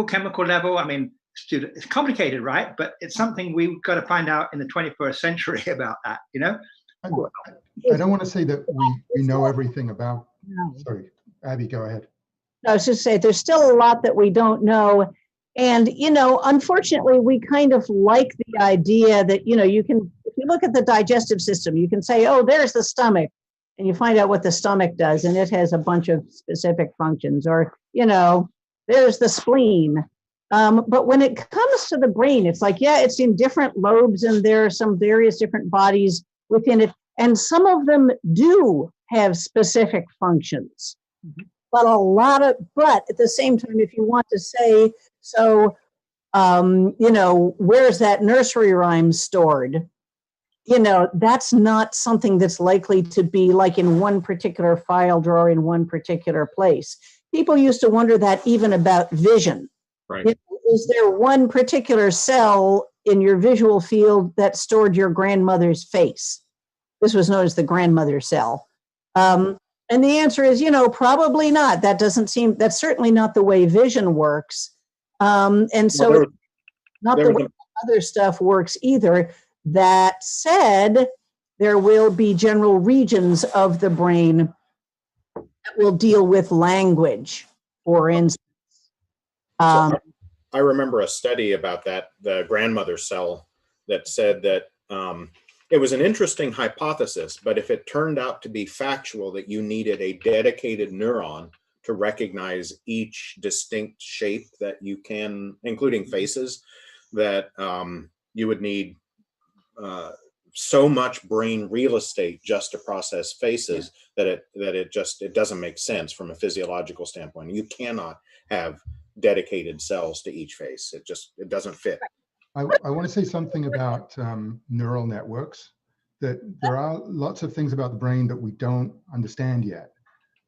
chemical level. I mean, it's complicated, right? But it's something we've got to find out in the 21st century about that, I don't want to say that we know everything about. Sorry, Abby, go ahead. I was just saying, there's still a lot that we don't know. And, unfortunately, we kind of like the idea that, you can, if you look at the digestive system, you can say, oh, there's the stomach. And you find out what the stomach does, and it has a bunch of specific functions. Or, there's the spleen. But when it comes to the brain, it's like, it's in different lobes, and there are some various different bodies within it. And some of them do have specific functions. But but at the same time, if you want to say, so, where's that nursery rhyme stored? That's not something that's likely to be like in one particular file drawer in one particular place. People used to wonder that even about vision. Right. Is there one particular cell in your visual field that stored your grandmother's face? This was known as the grandmother cell. And the answer is, probably not. That's certainly not the way vision works. And so it's not the way other stuff works either. That said, there will be general regions of the brain that will deal with language, for instance. I remember a study about that, the grandmother cell, that said that it was an interesting hypothesis, but if it turned out to be factual that you needed a dedicated neuron to recognize each distinct shape that you can, including faces, that you would need so much brain real estate just to process faces that it doesn't make sense from a physiological standpoint. You cannot have dedicated cells to each face. It doesn't fit. I want to say something about neural networks, that there are lots of things about the brain that we don't understand yet,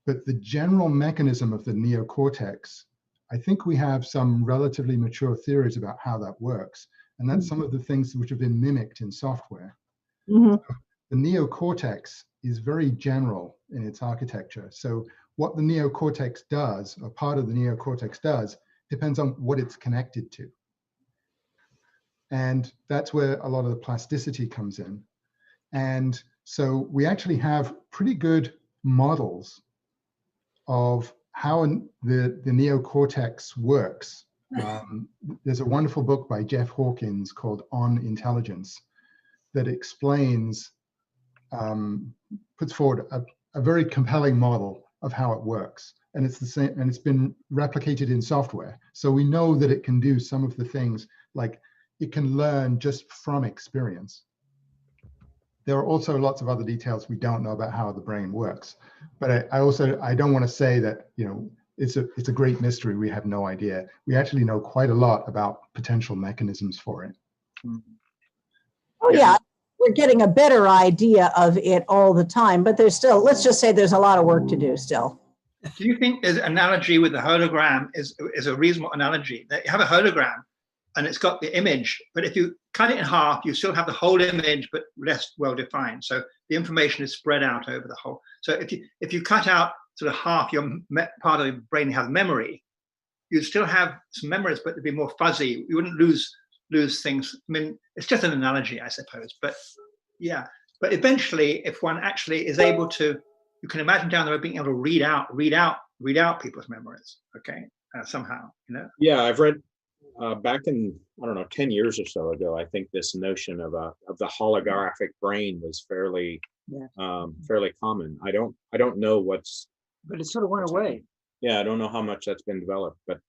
but the general mechanism of the neocortex, I think we have some relatively mature theories about how that works. And that's some of the things which have been mimicked in software. So the neocortex is very general in its architecture. So what the neocortex does, or part of the neocortex does, depends on what it's connected to. And that's where a lot of the plasticity comes in. And so we actually have pretty good models of how the neocortex works. There's a wonderful book by Jeff Hawkins called On Intelligence that explains, puts forward a very compelling model of how it works. And it's the same, and it's been replicated in software. So we know that it can do some of the things, like it can learn just from experience. There are also lots of other details we don't know about how the brain works. But I don't want to say that, it's a great mystery. We have no idea. We actually know quite a lot about potential mechanisms for it. Oh yeah, we're getting a better idea of it all the time, but there's still, let's just say there's a lot of work to do still. Do you think the analogy with the hologram is a reasonable analogy? That you have a hologram and it's got the image, but if you cut it in half, you still have the whole image, but less well defined. So the information is spread out over the whole. So if you cut out sort of half your part of the brain has memory, you'd still have some memories, but it'd be more fuzzy. You wouldn't lose things. I mean, it's just an analogy, I suppose. But yeah, but eventually, if one actually is able to, you can imagine down the road being able to read out people's memories. Okay, somehow, you know. Yeah, I've read back in, I don't know, 10 years or so ago, I think this notion of the holographic brain was fairly common. I don't know what's, but it sort of went away. Yeah, I don't know how much that's been developed, but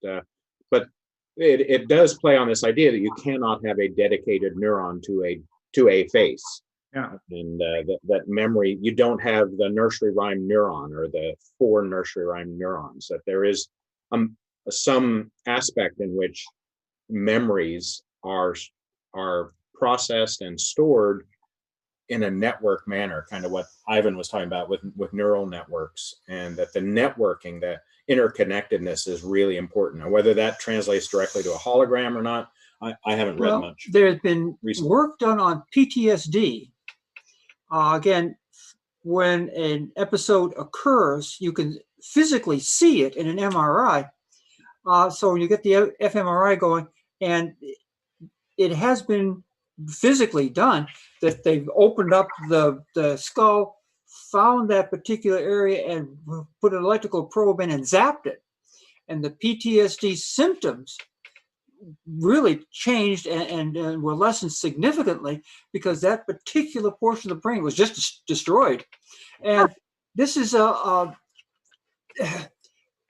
it does play on this idea that you cannot have a dedicated neuron to a face. Yeah. And that memory, you don't have the nursery rhyme neuron or the 4 nursery rhyme neurons. That there is some aspect in which memories are processed and stored in a network manner, kind of what Ivan was talking about with neural networks, and that the networking, the interconnectedness is really important. And whether that translates directly to a hologram or not, I haven't read much. There's been recently. Work done on PTSD. Again, when an episode occurs, you can physically see it in an MRI. So when you get the fMRI going, and it has been physically done, that they've opened up the skull, found that particular area, and put an electrical probe in and zapped it. And the PTSD symptoms really changed and were lessened significantly because that particular portion of the brain was just destroyed. And this is one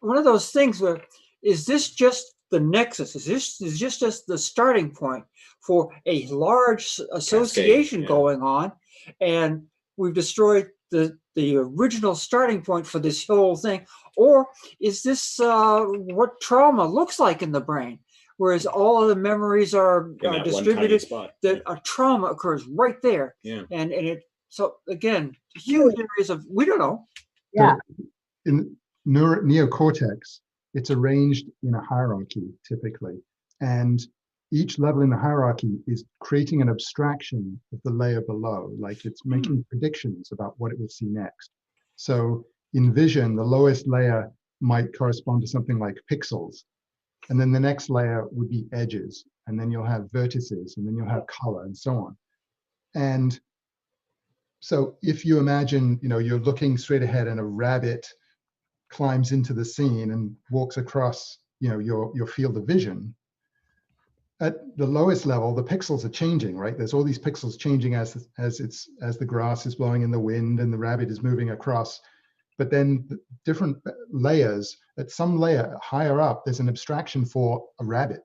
of those things where, is this just the nexus? Is this just the starting point for a large association going on? And we've destroyed the original starting point for this whole thing? Or is this what trauma looks like in the brain? Whereas all of the memories are distributed, that a trauma occurs right there. Yeah. And it, so again, huge areas of, we don't know. Yeah. In neocortex, it's arranged in a hierarchy typically. And each level in the hierarchy is creating an abstraction of the layer below, like it's making predictions about what it will see next. So in vision, the lowest layer might correspond to something like pixels. And then the next layer would be edges, and then you'll have vertices, and then you'll have color, and so on. And so if you imagine, you're looking straight ahead and a rabbit climbs into the scene and walks across, your field of vision, at the lowest level, the pixels are changing, right? There's all these pixels changing as the grass is blowing in the wind and the rabbit is moving across. But then the different layers, at some layer higher up, there's an abstraction for a rabbit.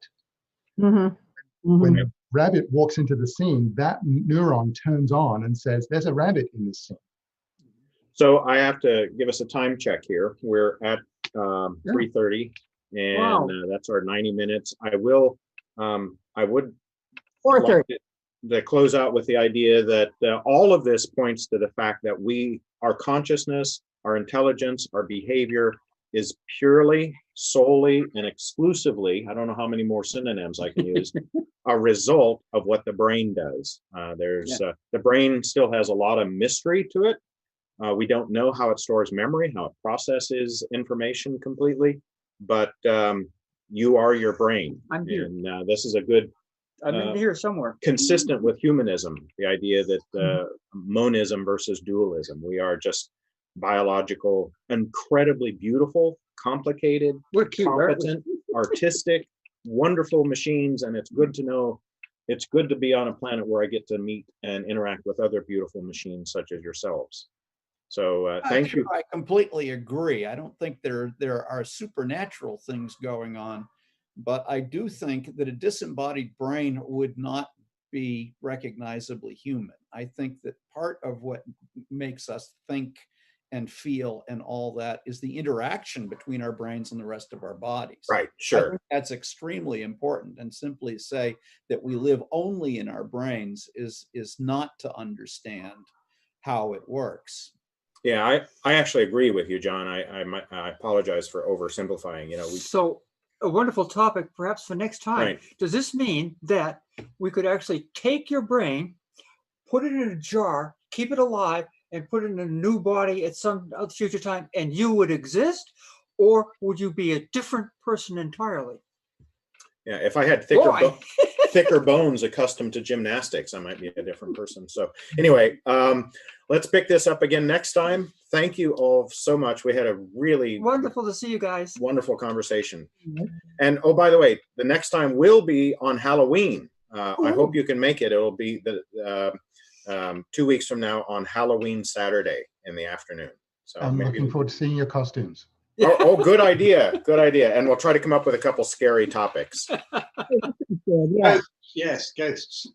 Mm-hmm. Mm-hmm. When a rabbit walks into the scene, that neuron turns on and says, there's a rabbit in this scene. So I have to give us a time check here. We're at 3:30, and that's our 90 minutes. I would 4:30. like to close out with the idea that all of this points to the fact that our consciousness, our intelligence, our behavior is purely, solely, and exclusively, I don't know how many more synonyms I can use, a result of what the brain does. The brain still has a lot of mystery to it. We don't know how it stores memory, how it processes information completely, but you are your brain. I'm here. And this is a good I'm in here somewhere. consistent with humanism, the idea that monism versus dualism. We are just biological, incredibly beautiful, complicated, competent, artistic, wonderful machines. And it's good to know, it's good to be on a planet where I get to meet and interact with other beautiful machines such as yourselves. So thank you. I completely agree. I don't think there are supernatural things going on, but I do think that a disembodied brain would not be recognizably human. I think that part of what makes us think and feel and all that is the interaction between our brains and the rest of our bodies. Right, sure. I think that's extremely important, and simply say that we live only in our brains is not to understand how it works. Yeah, I actually agree with you, John. I apologize for oversimplifying. So a wonderful topic, perhaps for next time. Right. Does this mean that we could actually take your brain, put it in a jar, keep it alive, and put in a new body at some future time, and you would exist, or would you be a different person entirely? Yeah, if I had thicker bones accustomed to gymnastics, I might be a different person. So anyway, let's pick this up again next time. Thank you all so much. We had a really wonderful to see you guys. Wonderful conversation. And oh, by the way, the next time will be on Halloween. I hope you can make it. It'll be 2 weeks from now on Halloween Saturday in the afternoon. So I'm looking forward to seeing your costumes. Oh, good idea. Good idea. And we'll try to come up with a couple scary topics. Yeah. Yes, ghosts.